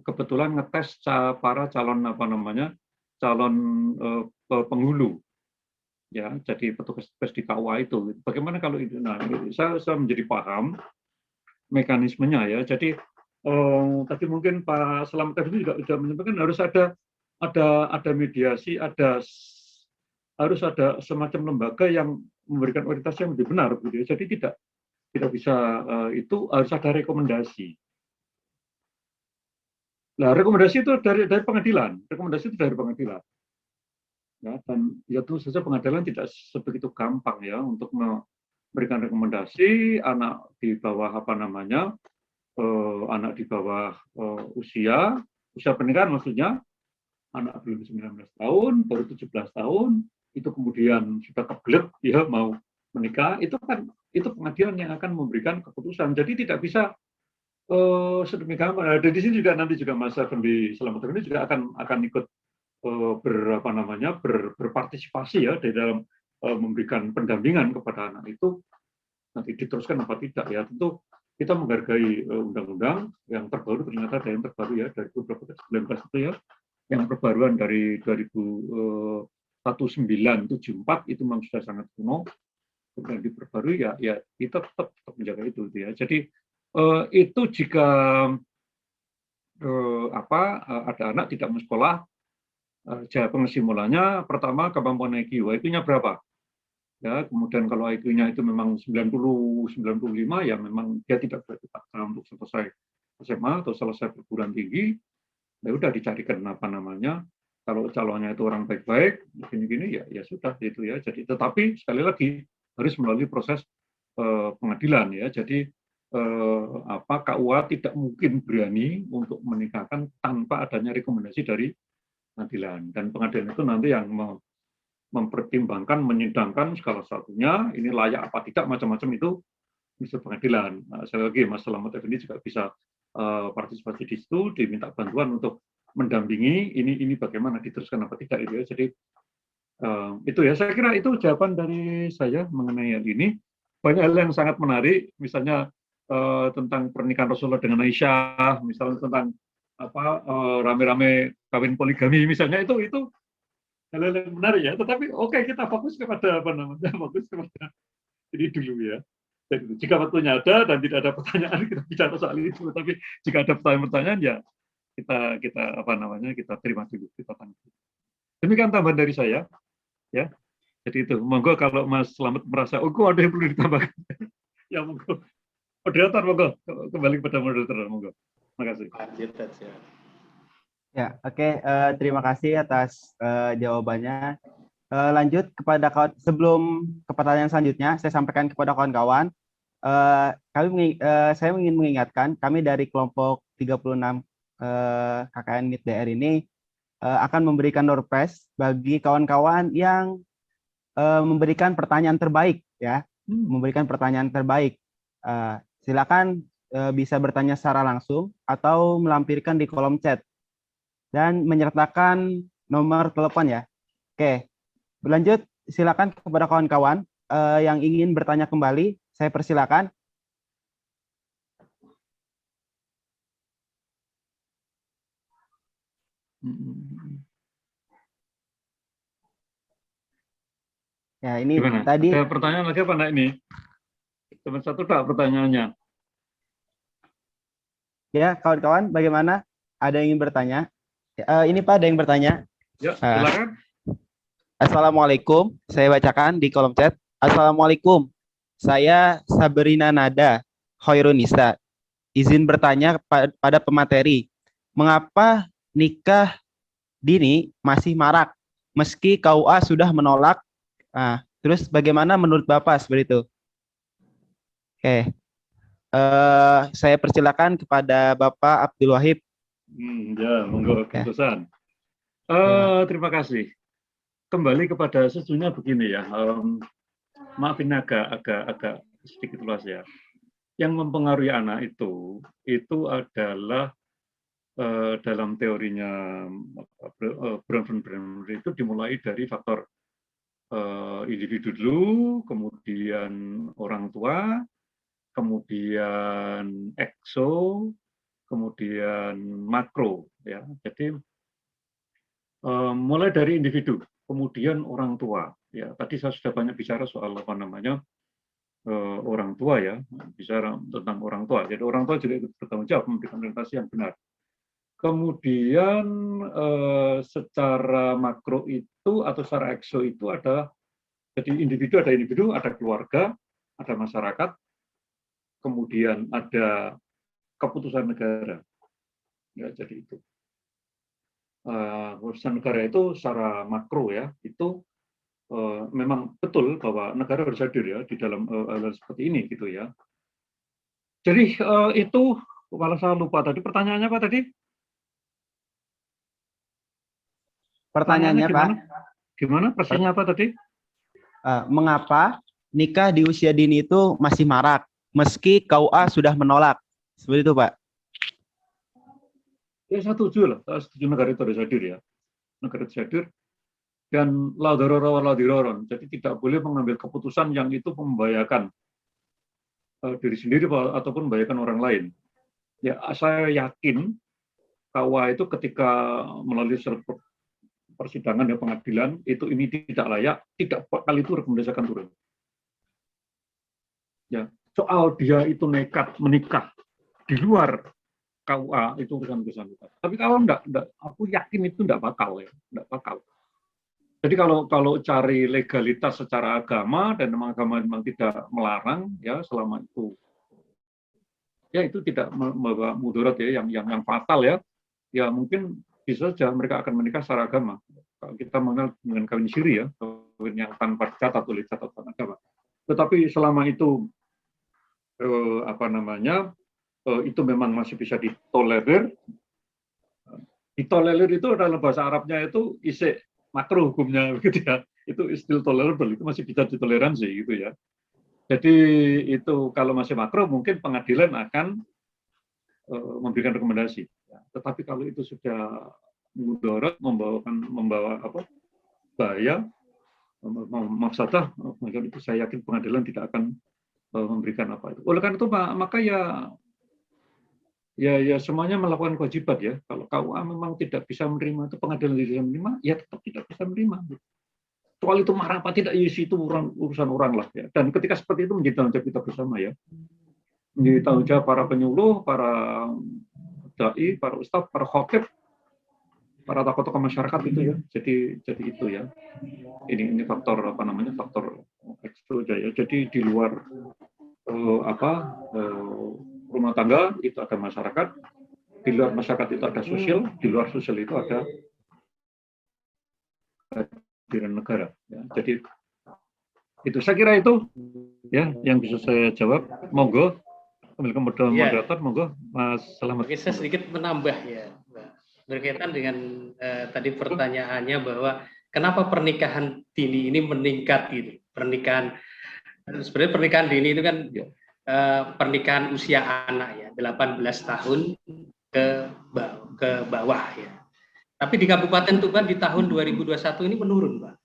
kebetulan ngetes para calon calon penghulu, ya, jadi petugas di KUA itu. Bagaimana kalau itu? Nah, saya menjadi paham mekanismenya ya. Jadi tadi mungkin Pak Slamet tadi juga sudah menyampaikan harus ada mediasi, harus ada semacam lembaga yang memberikan orientasi yang lebih benar, gitu ya. Jadi tidak bisa itu harus ada rekomendasi. Nah, rekomendasi itu dari pengadilan. Rekomendasi itu dari pengadilan. Ya, dan ya tentu saja pengadilan tidak sebegitu gampang ya untuk memberikan rekomendasi anak di bawah anak di bawah usia pernikahan maksudnya, anak belum 19 tahun, baru 17 tahun, itu kemudian sudah kebelet ya mau menikah, itu kan itu pengadilan yang akan memberikan keputusan. Jadi tidak bisa sedemikian. Di sini juga nanti juga Mas Effendi Slamet ini juga akan ikut berpartisipasi ya di dalam memberikan pendampingan kepada anak itu, nanti diteruskan apa tidak ya. Tentu kita menghargai undang-undang yang terbaru, ternyata ada yang terbaru ya dari 2019 itu ya, yang perbaruan dari 1974 itu memang sudah sangat kuno, kemudian diperbarui ya kita tetap menjaga itu ya. Jadi itu jika ada anak tidak mau sekolah, kesimpulannya pertama kemampuan IQ, IQ-nya berapa? Ya, kemudian kalau IQ-nya itu memang 90, 95 ya memang dia tidak dipaksa untuk selesai SMA atau selesai perguruan tinggi. Ya udah dicarikan kalau calonnya itu orang baik-baik gini-gini ya sudah itu ya. Jadi tetapi sekali lagi harus melalui proses pengadilan ya. Jadi KUA tidak mungkin berani untuk menikahkan tanpa adanya rekomendasi dari pengadilan, dan pengadilan itu nanti yang mempertimbangkan, menyidangkan segala satunya ini layak apa tidak, macam-macam itu bisa pengadilan. Nah, sekali lagi Mas Slamet Effendi juga bisa partisipasi di situ, diminta bantuan untuk mendampingi ini bagaimana diteruskan apa tidak itu ya. Jadi itu ya, saya kira itu jawaban dari saya mengenai hal ini. Banyak hal yang sangat menarik, misalnya tentang pernikahan Rasulullah dengan Aisyah, misalnya tentang rame-rame kawin poligami misalnya, itu hal-hal yang menarik ya. Tetapi oke, kita fokus kepada fokus kepada ini dulu ya. Jadi, jika waktunya ada dan tidak ada pertanyaan, kita bicara soal itu. Tapi jika ada pertanyaan ya kita kita terima dulu, kita tanggapi. Demikian tambahan dari saya ya. Jadi itu, monggo kalau Mas Slamet merasa ada yang perlu ditambahkan ya monggo. Moderator monggo, kembali kepada moderator monggo. Terima kasih. Ya, oke. Terima kasih atas jawabannya. Lanjut kepada sebelum ke pertanyaan selanjutnya, saya sampaikan kepada kawan-kawan. Saya ingin mengingatkan, kami dari kelompok 36 KKN MIT DR ini akan memberikan door prize bagi kawan-kawan yang memberikan pertanyaan terbaik ya, memberikan pertanyaan terbaik. Silakan bisa bertanya secara langsung atau melampirkan di kolom chat dan menyertakan nomor telepon ya. Oke, berlanjut, silakan kepada kawan-kawan yang ingin bertanya kembali, saya persilakan. Ya, ini gimana? tadi Ada pertanyaan lagi apa enggak ini? Cuma satu tak pertanyaannya. Ya, kawan-kawan, bagaimana? Ada yang ingin bertanya? Ini Pak, ada yang bertanya. Ya, silakan. Assalamualaikum. Saya bacakan di kolom chat. Assalamualaikum. Saya Sabrina Nada Hoirunisa. Izin bertanya pada pemateri. Mengapa nikah dini masih marak meski KUA sudah menolak? Nah, terus bagaimana menurut Bapak seperti itu? Oke. Saya persilakan kepada Bapak Abdul Wahid. Ya, monggo keputusan. Terima kasih. Kembali kepada sesungguhnya begini ya. Maafin agak sedikit luas ya. Yang mempengaruhi anak itu adalah dalam teorinya Bronfenbrenner itu dimulai dari faktor individu dulu, kemudian orang tua, kemudian ekso, kemudian makro ya. Jadi mulai dari individu, kemudian orang tua ya. Tadi saya sudah banyak bicara soal apa namanya orang tua ya, bicara tentang orang tua. Jadi orang tua juga ikut bertanggung jawab memberikan orientasi yang benar. Kemudian secara makro itu atau secara ekso itu ada, jadi individu, ada keluarga, ada masyarakat, kemudian ada keputusan negara. Ya, jadi itu. Keputusan negara itu secara makro ya, itu memang betul bahwa negara harus hadir ya di dalam hal seperti ini gitu ya. Jadi itu, kalau saya lupa tadi pertanyaannya apa tadi? Pertanyaannya Pak. Gimana? Persisnya apa tadi? Mengapa nikah di usia dini itu masih marak meski KUA sudah menolak? Seperti itu, Pak. Ya, saya setuju lah. Saya setuju negara itu harus hadir ya. Negara itu hadir. Dan la darara wa la diraron. Jadi tidak boleh mengambil keputusan yang itu membahayakan diri sendiri ataupun membahayakan orang lain. Ya, saya yakin KUA itu ketika melalui persidangan ya pengadilan itu ini tidak layak, tidak kali itu rekomendasikan turun. Ya, soal dia itu nekat menikah di luar KUA itu urusan. Tapi kalau enggak, aku yakin itu enggak bakal ya, enggak bakal. Jadi kalau cari legalitas secara agama dan memang agama memang tidak melarang ya selama itu ya itu tidak membawa mudarat ya yang fatal ya. Ya mungkin bisa saja mereka akan menikah secara agama. Kalau kita mengenal dengan kawin siri ya, kawin yang tanpa catat oleh catatan agama. Tetapi selama itu itu memang masih bisa ditolerir. Ditolerir itu adalah bahasa Arabnya itu isek makruh hukumnya gitu ya. Itu still tolerable, itu masih bisa ditoleransi gitu ya. Jadi itu kalau masih makruh mungkin pengadilan akan memberikan rekomendasi. Tetapi kalau itu sudah mudarat membawa bahaya, mafsadah, itu saya yakin pengadilan tidak akan memberikan apa itu. Oleh karena itu maka ya semuanya melakukan kewajiban ya. Kalau KUA memang tidak bisa menerima itu pengadilan tidak bisa menerima, ya tetap tidak bisa menerima. Soal itu marah apa tidak, ya itu urusan orang lah ya. Dan ketika seperti itu menjadi tanggung jawab kita bersama ya. Menjadi tanggung jawab para penyuluh, para dai, para ustadz, para khotib, para tokoh-tokoh masyarakat itu ya. Jadi itu ya. Ini faktor faktor ekstro ya. Jadi di luar rumah tangga itu ada masyarakat, di luar masyarakat itu ada sosial, di luar sosial itu ada kehadiran negara. Ya. Jadi itu saya kira itu ya yang bisa saya jawab. Monggo moderator, monggo Mas Selamat. Oke, saya sedikit menambah ya, berkaitan dengan tadi pertanyaannya bahwa kenapa pernikahan dini ini meningkat gitu. Sebenarnya pernikahan dini itu kan pernikahan usia anak ya, 18 tahun ke bawah ya. Tapi di Kabupaten Tuban di tahun 2021 ini menurun, Pak.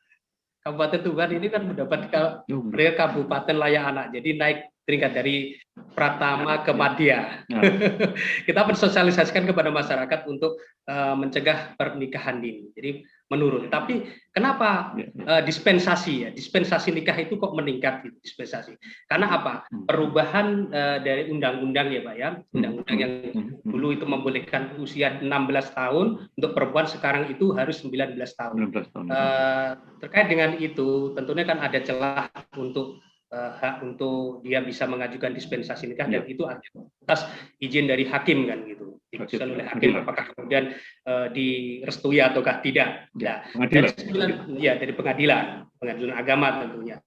Kabupaten Tuban ini kan mendapat kabupaten layak anak, jadi naik tingkat dari Pratama ke Madya. Nah. Kita mensosialisasikan kepada masyarakat untuk mencegah pernikahan dini. Jadi menurun. Tapi kenapa dispensasi nikah itu kok meningkat gitu, dispensasi? Karena apa? Perubahan dari undang-undang ya Pak ya, undang-undang yang dulu itu membolehkan usia 16 tahun untuk perempuan, sekarang itu harus 19 tahun. Terkait dengan itu tentunya kan ada celah untuk hak untuk dia bisa mengajukan dispensasi nikah, dan itu atas izin dari hakim kan gitu, diputuskan oleh hakim apakah kemudian direstui ataukah tidak. Nah, dari pengadilan agama tentunya.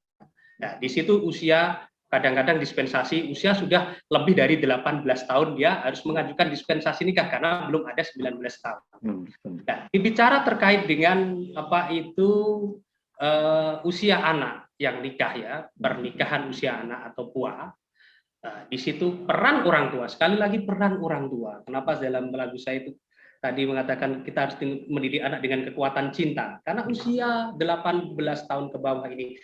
Nah, di situ usia kadang-kadang dispensasi usia sudah lebih dari 18 tahun dia harus mengajukan dispensasi nikah karena belum ada 19 tahun. Nah, bicara terkait dengan apa itu usia anak yang nikah ya, pernikahan usia anak atau PUA. Di situ peran orang tua, sekali lagi peran orang tua. Kenapa dalam lagu saya itu tadi mengatakan kita harus mendidik anak dengan kekuatan cinta, karena usia 18 tahun ke bawah ini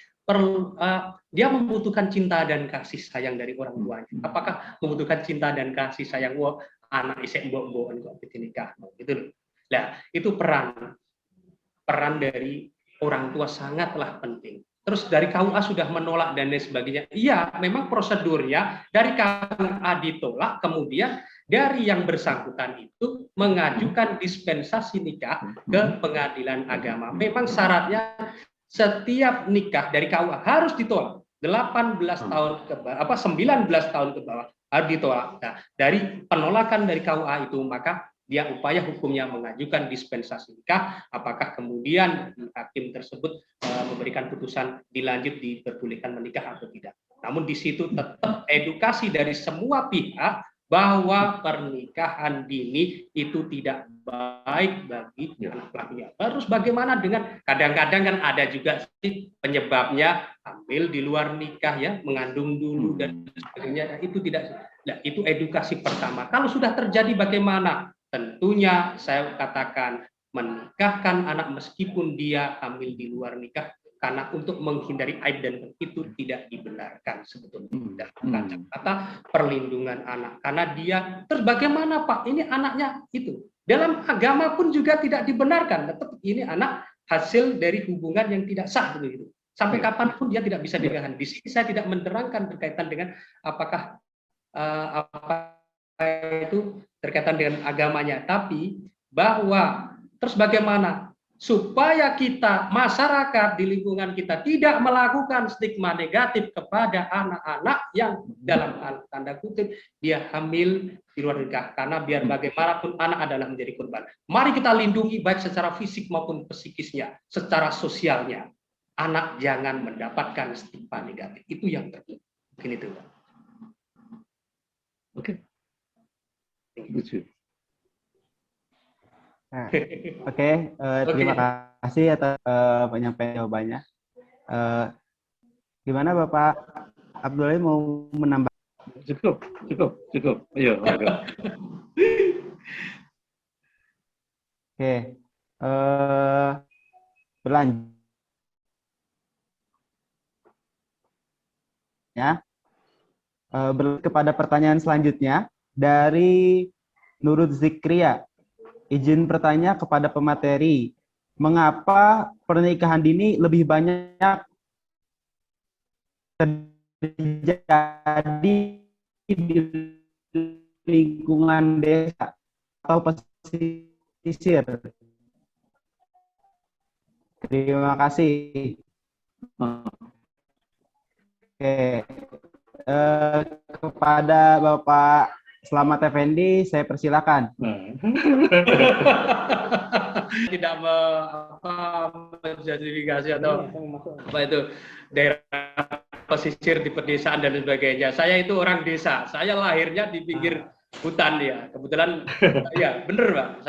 dia membutuhkan cinta dan kasih sayang dari orang tuanya. Apakah membutuhkan cinta dan kasih sayang? Wah, anak isek mbok-mbok kok nikah gitu. Nah, itu peran dari orang tua sangatlah penting. Terus dari KUA sudah menolak dan lain sebagainya. Iya, memang prosedurnya dari KUA ditolak, kemudian dari yang bersangkutan itu mengajukan dispensasi nikah ke pengadilan agama. Memang syaratnya setiap nikah dari KUA harus ditolak. 18 tahun ke bawah, 19 tahun ke bawah harus ditolak. Nah, dari penolakan dari KUA itu maka dia upaya hukumnya mengajukan dispensasi nikah, apakah kemudian hakim tersebut memberikan putusan dilanjut diperbolehkan menikah atau tidak. Namun di situ tetap edukasi dari semua pihak bahwa pernikahan dini itu tidak baik bagi anak pelakunya. Terus bagaimana dengan kadang-kadang kan ada juga sih penyebabnya hamil di luar nikah ya, mengandung dulu dan sebagainya. Itu tidak. Nah, itu edukasi pertama. Kalau sudah terjadi bagaimana? Tentunya saya katakan menikahkan anak meskipun dia hamil di luar nikah karena untuk menghindari aib dan itu tidak dibenarkan sebetulnya. Kata perlindungan anak karena dia terus bagaimana Pak ini anaknya itu dalam agama pun juga tidak dibenarkan, tetap ini anak hasil dari hubungan yang tidak sah begitu. Sampai kapanpun dia tidak bisa dikatakan. Di sini saya tidak menerangkan berkaitan dengan apakah apa itu berkaitan dengan agamanya, tapi bahwa terus bagaimana supaya kita masyarakat di lingkungan kita tidak melakukan stigma negatif kepada anak-anak yang dalam tanda kutip dia hamil di luar nikah, karena biar bagaimanapun anak adalah menjadi korban. Mari kita lindungi baik secara fisik maupun psikisnya, secara sosialnya. Anak jangan mendapatkan stigma negatif, itu yang terpenting. Mungkin itu. Oke. Nah, terima kasih atas penyampaian jawabannya. Gimana Bapak Abdullah mau menambah? Cukup. Iya. Oke, berlanjut. Ya, kepada pertanyaan selanjutnya dari Nurut Zikria. Izin bertanya kepada pemateri, mengapa pernikahan dini lebih banyak terjadi di lingkungan desa atau pesisir? Terima kasih. Oke, kepada Bapak Selamat Effendi, saya persilakan. Tidak menjustifikasi atau apa itu daerah pesisir di pedesaan dan sebagainya. Saya itu orang desa. Saya lahirnya di pinggir hutan ya. Kebetulan ya bener Pak.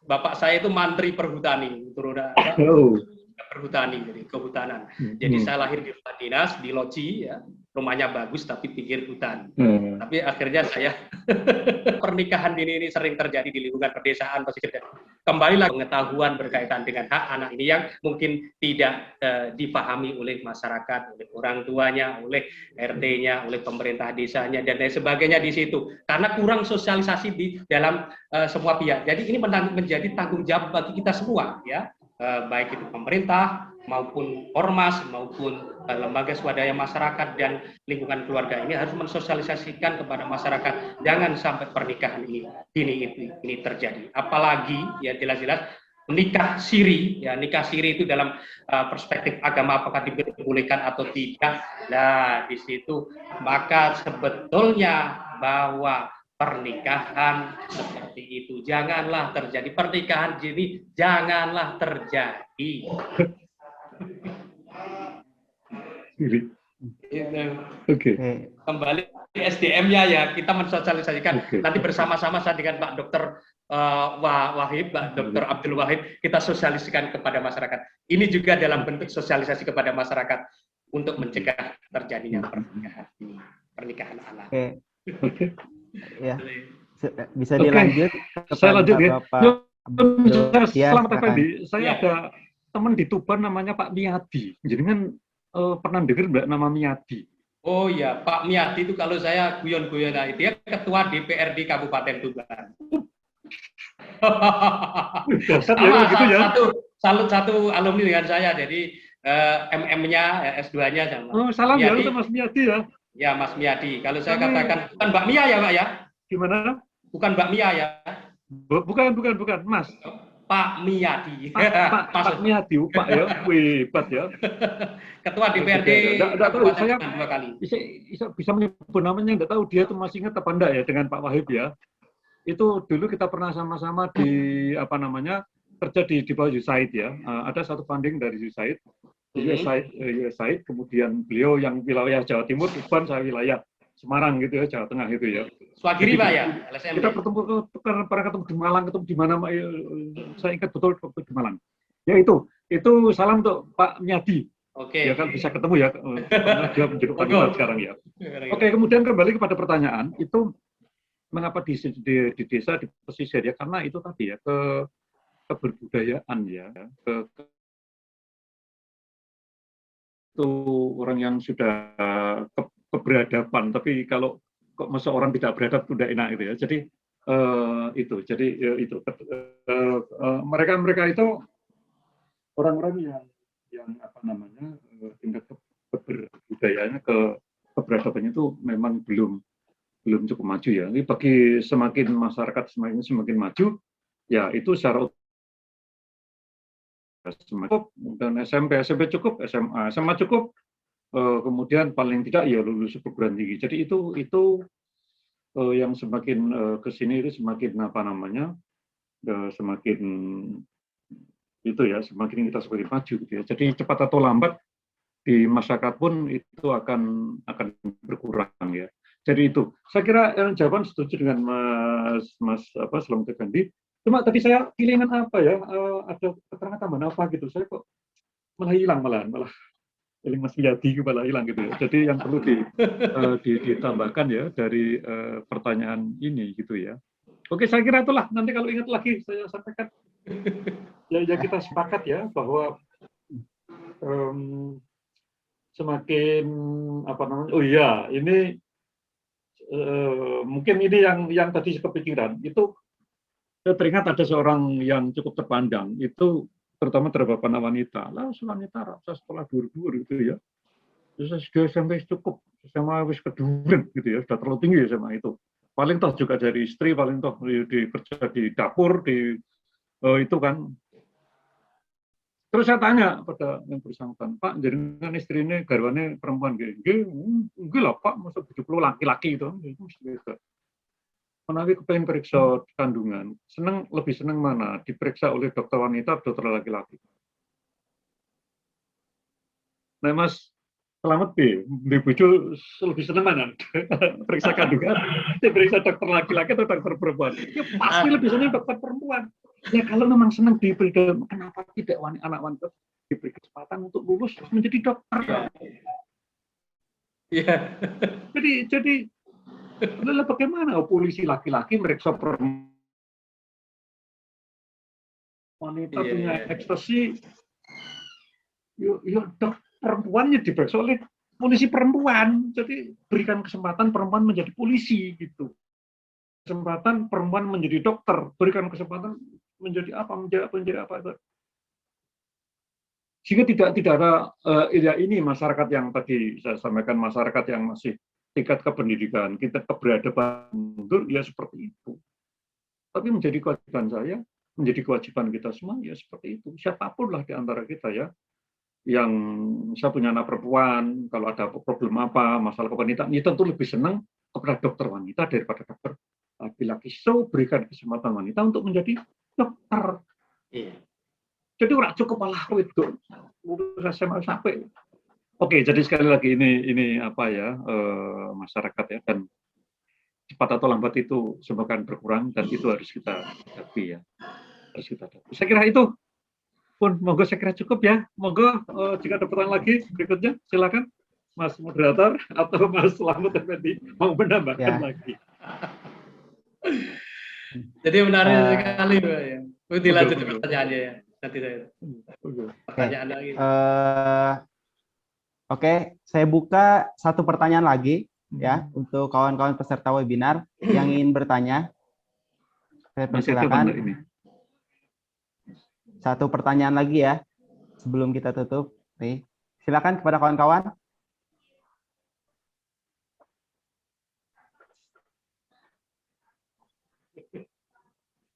Bapak saya itu mantri perhutani, perhutani jadi kehutanan. Jadi saya lahir di rumah dinas di Loci ya. Rumahnya bagus tapi pinggir hutan. Tapi akhirnya saya pernikahan dini ini sering terjadi di lingkungan pedesaan pesisir. Kembali lagi pengetahuan berkaitan dengan hak anak ini yang mungkin tidak dipahami oleh masyarakat, oleh orang tuanya, oleh RT-nya, oleh pemerintah desanya dan lain sebagainya di situ. Karena kurang sosialisasi di dalam semua pihak. Jadi ini menjadi tanggung jawab bagi kita semua ya. baik itu pemerintah maupun ormas maupun lembaga swadaya masyarakat dan lingkungan keluarga ini harus mensosialisasikan kepada masyarakat jangan sampai pernikahan ini terjadi. Apalagi ya jelas-jelas nikah siri, ya nikah siri itu dalam perspektif agama apakah diperbolehkan atau tidak. Nah, di situ maka sebetulnya bahwa pernikahan seperti itu janganlah terjadi, pernikahan jadi janganlah terjadi. Oke. Kembali ke SDM-nya ya, kita mensosialisasikan. Nanti bersama-sama saya dengan Pak Dr. Wahid, Pak Dr. Abdul Wahid, kita sosialisasikan kepada masyarakat. Ini juga dalam bentuk sosialisasi kepada masyarakat untuk mencegah terjadinya pernikahan anak. Oke. Ya, bisa dilanjut. Saya lanjut ya. Selamat Effendi. Saya ada teman di Tuban namanya Pak Miadi. Jadi kan pernah dengar Mbak nama Miadi? Oh ya, Pak Miadi itu kalau saya guyon-guyon itu ya ketua DPRD Kabupaten Tuban. Satu alumni dengan saya, jadi MM-nya, S2-nya sama. Oh, salam ya untuk Mas Miadi ya. Ya, Mas Miadi. Kalau saya katakan bukan Mbak Mia ya, Pak ya? Gimana? Bukan Mbak Mia ya? Bukan, Mas. Pak Miadi. Pak Miadi, Pak ya. Wih, Pak ya. Ketua DPRD. Enggak tahu saya 2 kali. Bisa menyebut namanya, enggak tahu dia tuh masih ingat apa enggak ya dengan Pak Wahid ya. Itu dulu kita pernah sama-sama di kerja di bawah USAID ya. Ada satu funding dari USAID. USAID, kemudian beliau yang wilayah Jawa Timur, Tuban, saya wilayah Semarang gitu ya, Jawa Tengah itu ya. Swagiri Pak ya, LSM. Kita pernah ketemu di Malang, ketemu di mana, saya ingat betul waktu di Malang. Ya itu salam untuk Pak Miadi. Oke. Ya kan bisa ketemu ya, dia menjadi Pak sekarang ya. Oke, kemudian kembali kepada pertanyaan, itu mengapa di desa, di pesisir ya, karena itu tadi ya, keberbudayaan ya, itu orang yang sudah keberadaban, tapi kalau kok masa orang tidak beradab itu tidak enak gitu ya. Jadi mereka itu orang-orang yang tingkat keberbudayaannya, keberadabannya itu memang belum cukup maju ya. Ini bagi semakin masyarakat semakin maju, ya itu secara cukup, dan SMP cukup, SMA cukup, kemudian paling tidak ya lulus perguruan tinggi. Jadi itu yang semakin kesini itu semakin semakin itu ya, semakin kita semakin maju gitu ya. Jadi cepat atau lambat di masyarakat pun itu akan berkurang ya. Jadi itu, saya kira jawaban setuju dengan Mas Slamet Effendi. Cuma tadi saya kehilangan apa ya, ada keterangan tambahan apa gitu, saya kok malah hilang malah Mas Miadi malah hilang gitu ya. Jadi yang perlu ditambahkan ya dari pertanyaan ini gitu ya. Oke, saya kira itulah, nanti kalau ingat lagi saya sampaikan. Ya kita sepakat ya bahwa semakin oh iya, ini mungkin ini yang tadi kepikiran itu. Saya teringat ada seorang yang cukup terpandang, itu terutama terhadap anak wanita. Lah, wanita saya sekolah dur-dur gitu ya. Terus sudah sampai cukup, SMA wis keduren gitu ya, sudah terlalu tinggi SMA itu. Paling toh juga dari istri, paling toh kerja di dapur, itu kan. Terus saya tanya pada yang bersangkutan, Pak, jaringan istri ini garwane perempuan enggak lah Pak, masa 70 laki-laki itu mesti bisa. Menawi kepengen periksa kandungan, lebih senang mana? Diperiksa oleh dokter wanita atau dokter laki-laki? Nah, Mas Slamet di bojo lebih senang mana? Periksa kandungan, diperiksa dokter laki-laki atau dokter perempuan? Ya pasti lebih senang dokter perempuan. Ya kalau memang senang diberi, kenapa tidak anak wanita diberi kesempatan untuk lulus menjadi dokter? Iya. Jadi lalu bagaimana polisi laki-laki meriksa perempuan wanita punya ekstasi, dok perempuannya diperiksa oleh polisi perempuan. Jadi berikan kesempatan perempuan menjadi polisi gitu, kesempatan perempuan menjadi dokter, berikan kesempatan menjadi apa. sehingga tidak ada ya ini masyarakat yang tadi saya sampaikan, masyarakat yang masih tingkat kependidikan, kita keberadaban mundur, ya seperti itu. Tapi menjadi kewajiban saya, menjadi kewajiban kita semua, ya seperti itu. Siapapun lah di antara kita ya, yang saya punya anak perempuan, kalau ada problem apa, masalah kewanitaan, ya tentu lebih senang kepada dokter wanita daripada dokter laki-laki. So, berikan kesempatan wanita untuk menjadi dokter. Iya. Jadi orang cukup malah itu, saya mau sampai. Oke, jadi sekali lagi ini apa ya, masyarakat ya, dan cepat atau lambat itu semua akan berkurang, dan itu harus kita hadapi ya. Harus kita hadapi. Saya kira itu pun, monggo saya kira cukup ya. Monggo jika ada pertanyaan lagi berikutnya, silakan Mas moderator atau Mas Slamet Effendi mau menambahkan lagi. Jadi menarik sekali Pak ya. Dilanjut pertanyaannya ya. Nanti saya pertanyaan lagi. Oke, saya buka satu pertanyaan lagi ya untuk kawan-kawan peserta webinar yang ingin bertanya. Saya persilakan. Satu pertanyaan lagi ya sebelum kita tutup. Nih, silakan kepada kawan-kawan.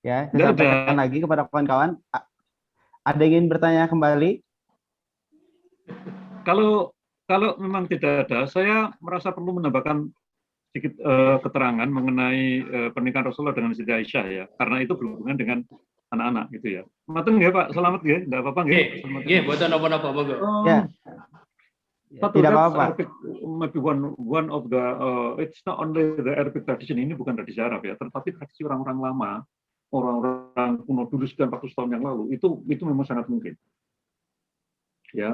Ya, saya sampaikan lagi kepada kawan-kawan. Ada yang ingin bertanya kembali? Kalau memang tidak ada, saya merasa perlu menambahkan sedikit keterangan mengenai pernikahan Rasulullah dengan Siti Aisyah ya, karena itu berhubungan dengan anak-anak gitu ya. Maten nggih Pak, selamat nggih, enggak apa-apa nggih. Nggih, mboten napa-napa monggo. Ya. Tidak apa-apa. Maybe one of the it's not only the Arabic tradition, ini bukan tradisi Arab ya, tetapi tradisi orang-orang lama, orang-orang kuno dulu sekian 400 tahun yang lalu, itu memang sangat mungkin. Ya,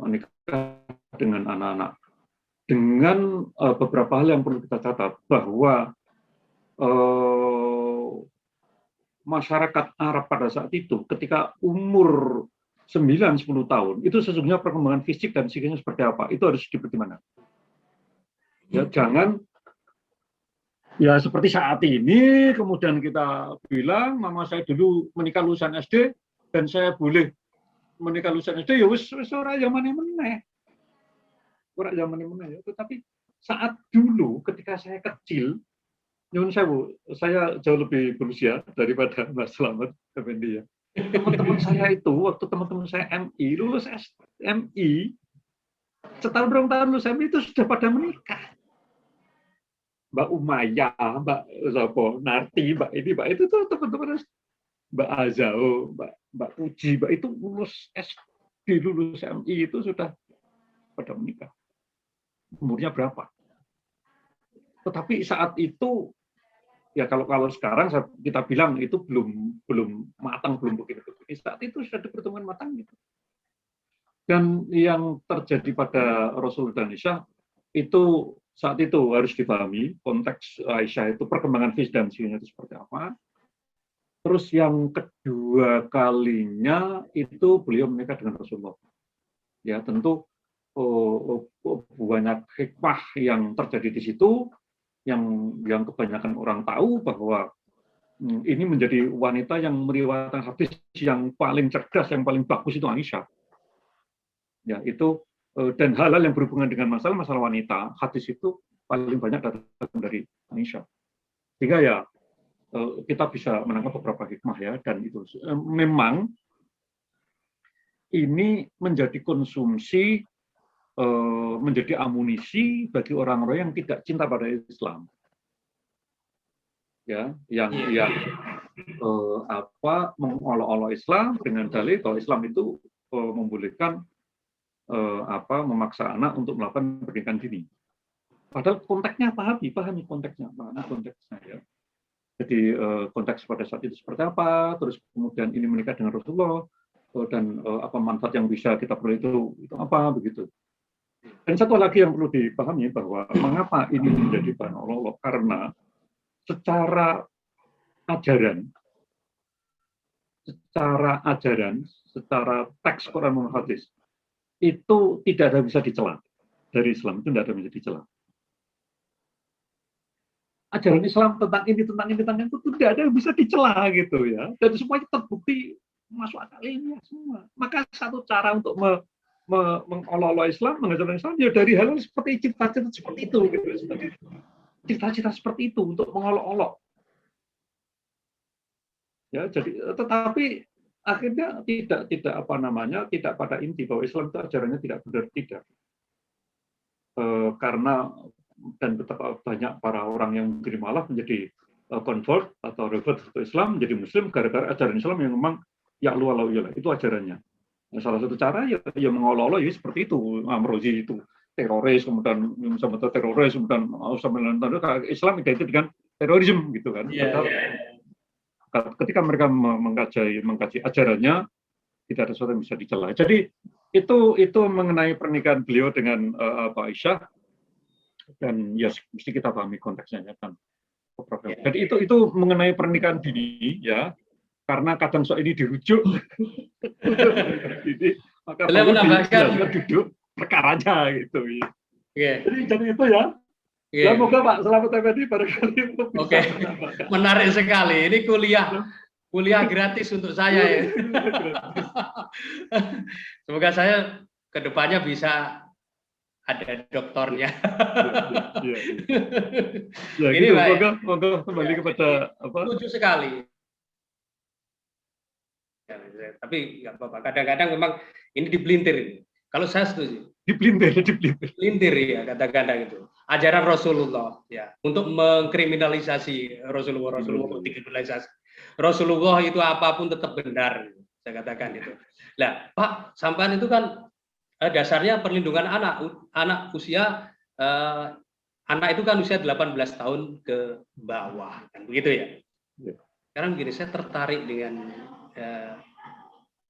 nikah dengan anak-anak. Dengan beberapa hal yang perlu kita catat, bahwa masyarakat Arab pada saat itu ketika umur 9-10 tahun itu sesungguhnya perkembangan fisik dan psikisnya seperti apa, itu harus dipertimbangkan. Ya, jangan ya seperti saat ini kemudian kita bilang mama saya dulu menikah lulusan SD dan saya boleh menikah lulusan SD, ya wis ora zaman meneh. Ora zaman meneh ya. Tetapi saat dulu ketika saya kecil, nyuwun sewu, saya jauh lebih berusia daripada Mas Slamet Effendi ya. Teman-teman saya itu, waktu teman-teman saya MI, lulus MI, setahun 2 tahun lulus MI itu sudah pada menikah. Mbak Umayyah, Mbak Zopo, Narti, Mbak ini, Mbak itu tuh teman-teman, Mbak Azao, Mbak Puji, Mbak itu lulus SD, lulus MI itu sudah pada menikah. Umurnya berapa? Tetapi saat itu ya kalau sekarang kita bilang itu belum matang, belum begini. Saat itu sudah dipertemukan matang gitu. Dan yang terjadi pada Rasul dan Aisyah itu saat itu harus dipahami konteks Aisyah itu perkembangan fisik dan psikisnya itu seperti apa. Terus yang kedua kalinya itu beliau menikah dengan Rasulullah. Ya tentu banyak hikmah yang terjadi di situ, yang kebanyakan orang tahu bahwa ini menjadi wanita yang meriwayatkan hadis yang paling cerdas, yang paling bagus itu Aisyah. Ya itu dan hal-hal yang berhubungan dengan masalah wanita, hadis itu paling banyak datang dari Aisyah. Sehingga ya kita bisa menangkap beberapa hikmah ya, dan itu memang ini menjadi konsumsi, menjadi amunisi bagi orang-orang yang tidak cinta pada Islam, ya, yang mengolok-olok Islam dengan dalih bahwa Islam itu membolehkan memaksa anak untuk melakukan pernikahan dini. Padahal konteksnya pahami konteksnya ya. Jadi konteks pada saat itu seperti apa, terus kemudian ini menikah dengan Rasulullah dan apa manfaat yang bisa kita peroleh itu apa begitu. Dan satu lagi yang perlu dipahami bahwa mengapa ini menjadi bahan olok-olok, karena secara ajaran, secara teks Quran dan hadis itu tidak ada bisa dicela. Dari Islam itu tidak ada bisa dicela. Ajaran Islam tentang ini itu tidak ada yang bisa dicela gitu ya. Dan semuanya terbukti masuk akal ilmiah semua. Maka satu cara untuk mengolok-olok Islam, mengajarkan Islam, ya dari hal seperti cita-cita seperti itu, gitu, cita-cita seperti itu untuk mengolok-olok. Ya, jadi tetapi akhirnya tidak apa namanya, tidak pada inti bahwa Islam itu ajarannya tidak benar, tidak. Karena dan betapa banyak para orang yang mungkin malah menjadi convert atau revert ke Islam, menjadi Muslim gara-gara ajaran Islam yang memang ya'lu walau ya'la, itu ajarannya. Nah, salah satu cara ya mengolok-olok ya seperti itu. Amrozi itu teroris, kemudian sama teroris, kemudian Islam identik dengan terorisme gitu kan. Ketika mereka mengkaji ajarannya, tidak ada sesuatu yang bisa dicela. Jadi itu mengenai pernikahan beliau dengan Pak Aisyah, dan ya mesti kita pahami konteksnya kan. Jadi itu mengenai pernikahan dini ya, karena kadang soal ini dirujuk, jadi maka perlu duduk perkaranya gitu. Jadi itu ya. Semoga Pak Selamat Effendi barangkali bisa. Menarik sekali. Ini kuliah gratis untuk saya ya. Semoga saya kedepannya bisa ada doktornya. Ya, ini gitu. Moga kembali kepada apa? Setuju sekali. Tapi nggak apa-apa. Kadang-kadang memang ini dipelintir. Kalau saya setuju. Dipelintir ya kadang-kadang itu. Ajaran Rasulullah ya untuk mengkriminalisasi Rasulullah dikriminalisasi. Rasulullah itu apapun tetap benar. Saya katakan itu. Nah, Pak, sampean itu kan dasarnya perlindungan anak usia anak itu kan usia 18 tahun ke bawah kan begitu ya. Sekarang begini, saya tertarik dengan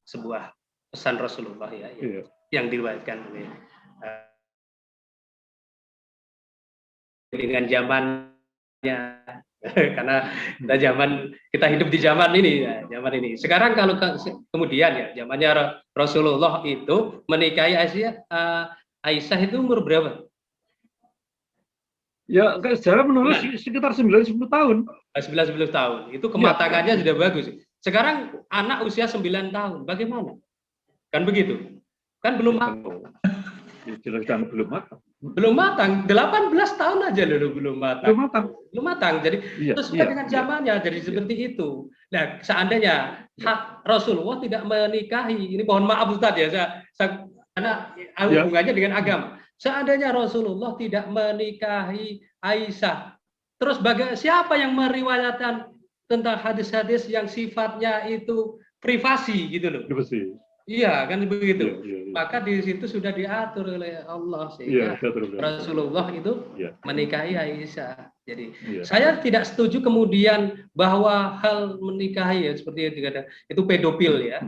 sebuah pesan Rasulullah ya, yang diriwayatkan oleh dengan zamannya karena kita hidup di zaman ini ya, zaman ini. Sekarang kalau kemudian ya zamannya Rasulullah itu menikahi Aisyah itu umur berapa? Ya, sejarah menulis sekitar 9-10 tahun. 9-10 tahun. Itu kematangannya sudah bagus. Sekarang anak usia 9 tahun. Bagaimana? Kan begitu. Kan belum matang. Jelas-jelas belum matang. Belum matang. 18 tahun aja loh belum matang. Belum matang. Jadi sesuai dengan zamannya. Jadi seperti itu. Nah, seandainya hak Rasulullah tidak menikahi, ini mohon maaf Ustaz ya, karena hubungannya dengan agama. Seandainya Rasulullah tidak menikahi Aisyah, terus siapa yang meriwayatkan tentang hadis-hadis yang sifatnya itu privasi gitu loh? Privasi. Iya kan begitu. Maka di situ sudah diatur oleh Allah sehingga Rasulullah itu menikahi Aisyah. Jadi saya tidak setuju kemudian bahwa hal menikahi ya seperti yang dikatakan itu pedofil ya.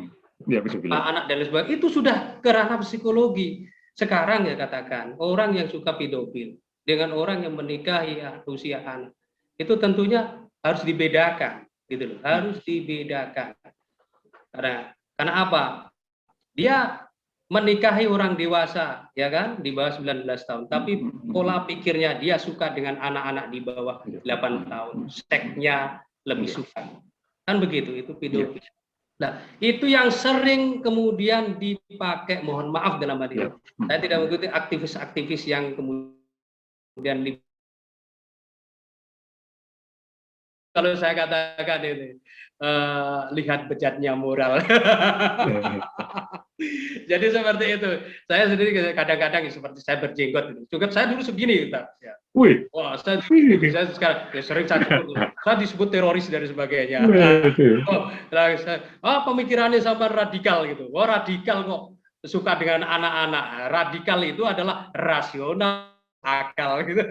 Anak dan lain sebagainya itu sudah ke ranah psikologi. Sekarang ya katakan orang yang suka pedofil dengan orang yang menikahi usia anak itu tentunya harus dibedakan gitu loh, harus dibedakan. Karena apa? Dia menikahi orang dewasa ya kan di bawah 19 tahun, tapi pola pikirnya dia suka dengan anak-anak di bawah 8 tahun, seksnya lebih suka. Kan begitu, itu pedofil. Nah, itu yang sering kemudian dipakai, mohon maaf dalam hal ini. Saya tidak mengikuti aktivis-aktivis yang kemudian kalau saya katakan ini lihat bejatnya moral. Jadi seperti itu. Saya sendiri kadang-kadang seperti saya berjenggot. Juga saya dulu segini, ya. Wah, saya sekarang sering saya disebut teroris dan sebagainya. Pemikirannya sampai radikal gitu. Wah, radikal kok suka dengan anak-anak. Radikal itu adalah rasional, akal gitu.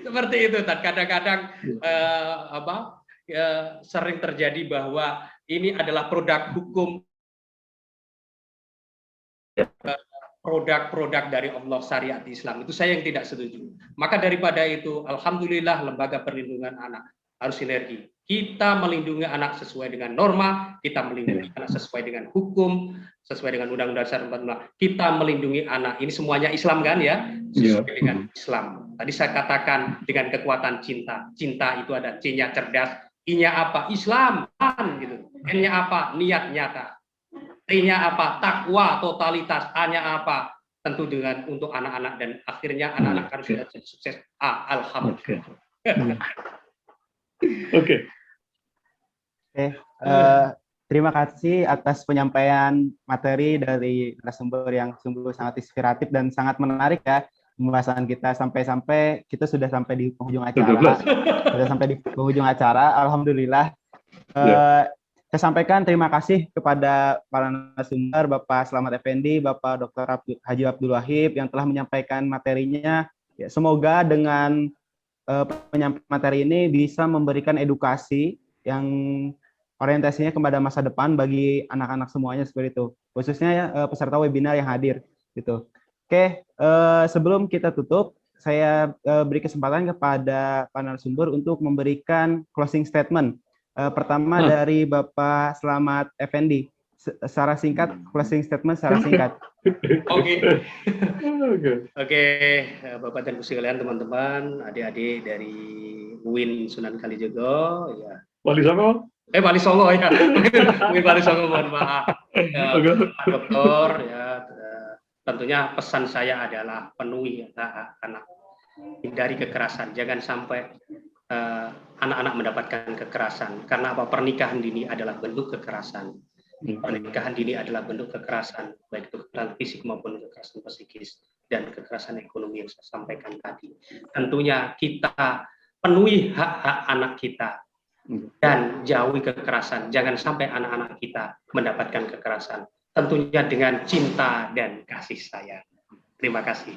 Seperti itu. Kadang-kadang sering terjadi bahwa ini adalah produk hukum, produk-produk dari Allah syariat Islam. Itu saya yang tidak setuju. Maka daripada itu, alhamdulillah lembaga perlindungan anak harus sinergi. Kita melindungi anak sesuai dengan norma, kita melindungi anak sesuai dengan hukum, sesuai dengan Undang-Undang Dasar 45. Kita melindungi anak. Ini semuanya Islam kan ya? Sesuai dengan Islam. Tadi saya katakan dengan kekuatan cinta. Cinta itu ada C-nya cerdas, I-nya apa? Islam, gitu. N-nya apa? Niat nyata. T-nya apa? Takwa, totalitas. A-nya apa? Tentu dengan untuk anak-anak dan akhirnya anak-anak harus sudah sukses. A, alhamdulillah. Oke. Terima kasih atas penyampaian materi dari narasumber yang sungguh sangat inspiratif dan sangat menarik ya pembahasan kita sampai-sampai kita sudah sampai di penghujung acara. Sudah sampai di penghujung acara. Alhamdulillah. Saya sampaikan terima kasih kepada para narasumber, Bapak Slamet Effendi, Bapak Dr. Haji Abdul Wahid yang telah menyampaikan materinya. Ya, semoga dengan penyampaian materi ini bisa memberikan edukasi yang orientasinya kepada masa depan bagi anak-anak semuanya seperti itu, khususnya peserta webinar yang hadir gitu. Oke, sebelum kita tutup, saya beri kesempatan kepada para narasumber untuk memberikan closing statement. Pertama dari Bapak Slamet Effendi, secara singkat, closing statement secara singkat. Oke, Bapak dan Ibu sekalian, teman-teman, adik-adik dari UIN Sunan Kalijogo, ya. Wali Songo. Wali Songo ya. UIN Wali Songo, mohon maaf. Pak Dokter, ya, tentunya pesan saya adalah penuhi anak, hindari kekerasan, jangan sampai anak-anak mendapatkan kekerasan. Karena apa? Pernikahan dini adalah bentuk kekerasan. Pernikahan dini adalah bentuk kekerasan, baik itu kekerasan fisik maupun kekerasan psikis dan kekerasan ekonomi yang saya sampaikan tadi. Tentunya kita penuhi hak-hak anak kita dan jauhi kekerasan. Jangan sampai anak-anak kita mendapatkan kekerasan. Tentunya dengan cinta dan kasih sayang. Terima kasih.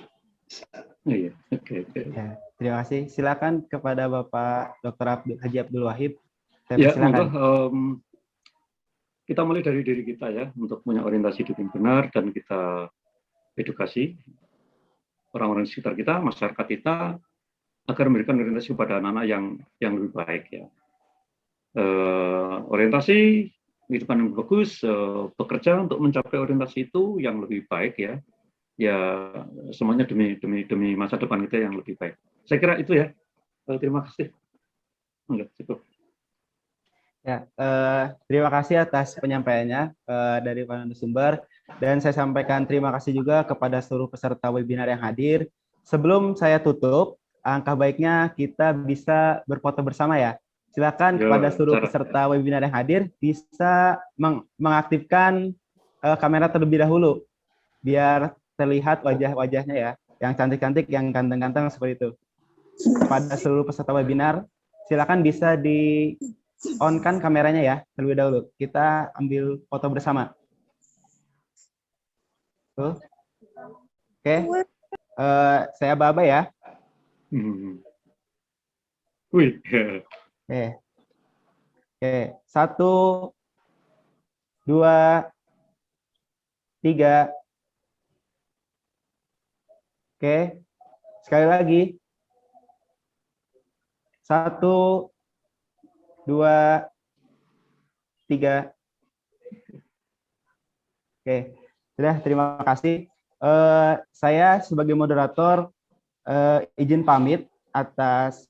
Ya, terima kasih. Silakan kepada Bapak Dr. Haji Abdul Wahid. Ya, kita mulai dari diri kita ya, untuk punya orientasi hidup yang benar dan kita edukasi orang-orang di sekitar kita, masyarakat kita, agar memberikan orientasi kepada anak-anak yang lebih baik ya. Orientasi kehidupan yang bagus, bekerja untuk mencapai orientasi itu yang lebih baik ya. Ya semuanya demi masa depan kita yang lebih baik. Saya kira itu ya. Terima kasih. Enggak, cukup. Ya, terima kasih atas penyampaiannya dari para narasumber, dan saya sampaikan terima kasih juga kepada seluruh peserta webinar yang hadir. Sebelum saya tutup, alangkah baiknya kita bisa berfoto bersama ya. Silakan kepada seluruh peserta webinar yang hadir bisa mengaktifkan kamera terlebih dahulu, biar terlihat wajah-wajahnya ya, yang cantik-cantik, yang ganteng-ganteng seperti itu. Kepada seluruh peserta webinar, silakan bisa on-kan kameranya ya, terlebih dahulu. Kita ambil foto bersama. Tuh. Oke. Saya Baba ya. Wih. Oke. 1, 2, 3. Oke. Sekali lagi. 1, 2, 3. Oke, sudah, terima kasih. Saya sebagai moderator izin pamit atas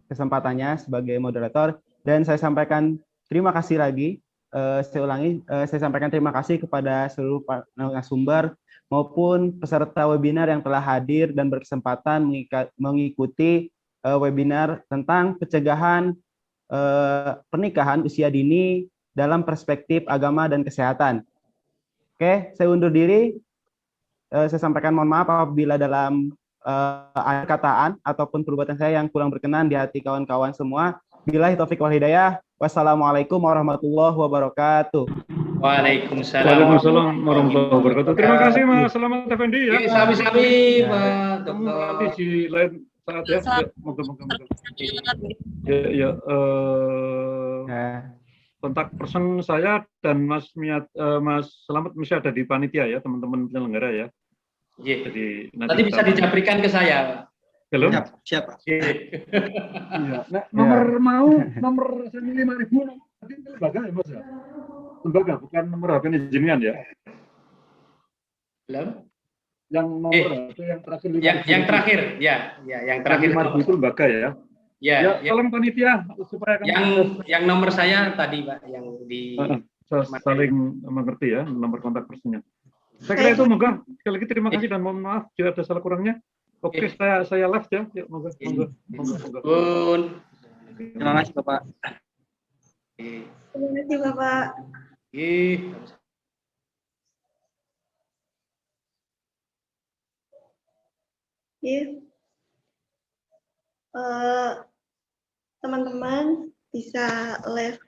kesempatannya sebagai moderator, dan saya sampaikan terima kasih lagi. Saya ulangi, saya sampaikan terima kasih kepada seluruh narasumber maupun peserta webinar yang telah hadir dan berkesempatan mengikuti webinar tentang pencegahan pernikahan usia dini dalam perspektif agama dan kesehatan. Oke, saya undur diri. Saya sampaikan mohon maaf apabila dalam kataan ataupun perbuatan saya yang kurang berkenan di hati kawan-kawan semua. Billahi taufik wal hidayah. Wassalamualaikum warahmatullahi wabarakatuh. Waalaikumsalam warahmatullahi wabarakatuh. Terima kasih Mas Slamet Effendi ya. Sami-sami Pak Dokter. Nanti di lain saat ya. Kontak person saya dan Mas Slamet masih ada di panitia ya, teman-teman penyelenggara ya. Iya. Jadi nanti bisa dijabrikan ke saya. Belum? Siap. Iya. Nah, nomor saya 5.000 nanti lembaga ya Mas ya. Lembaga bukan nomor HP jenengan ya. Belum? Yang nomor HP yang terakhir 5.000. Yang terakhir ya, yang terakhir 5.000 itu lembaga ya. Ya, ya. Tolong panitia supaya kami Yang nomor saya tadi, Pak, yang di saling mengerti ya nomor kontak personnya. Saya kira itu, moga sekali lagi terima kasih dan mohon maaf jika ada salah kurangnya. Oke, saya live ya. Yuk, moga. Terima kasih Bapak. Terima kasih Bapak. Teman-teman bisa live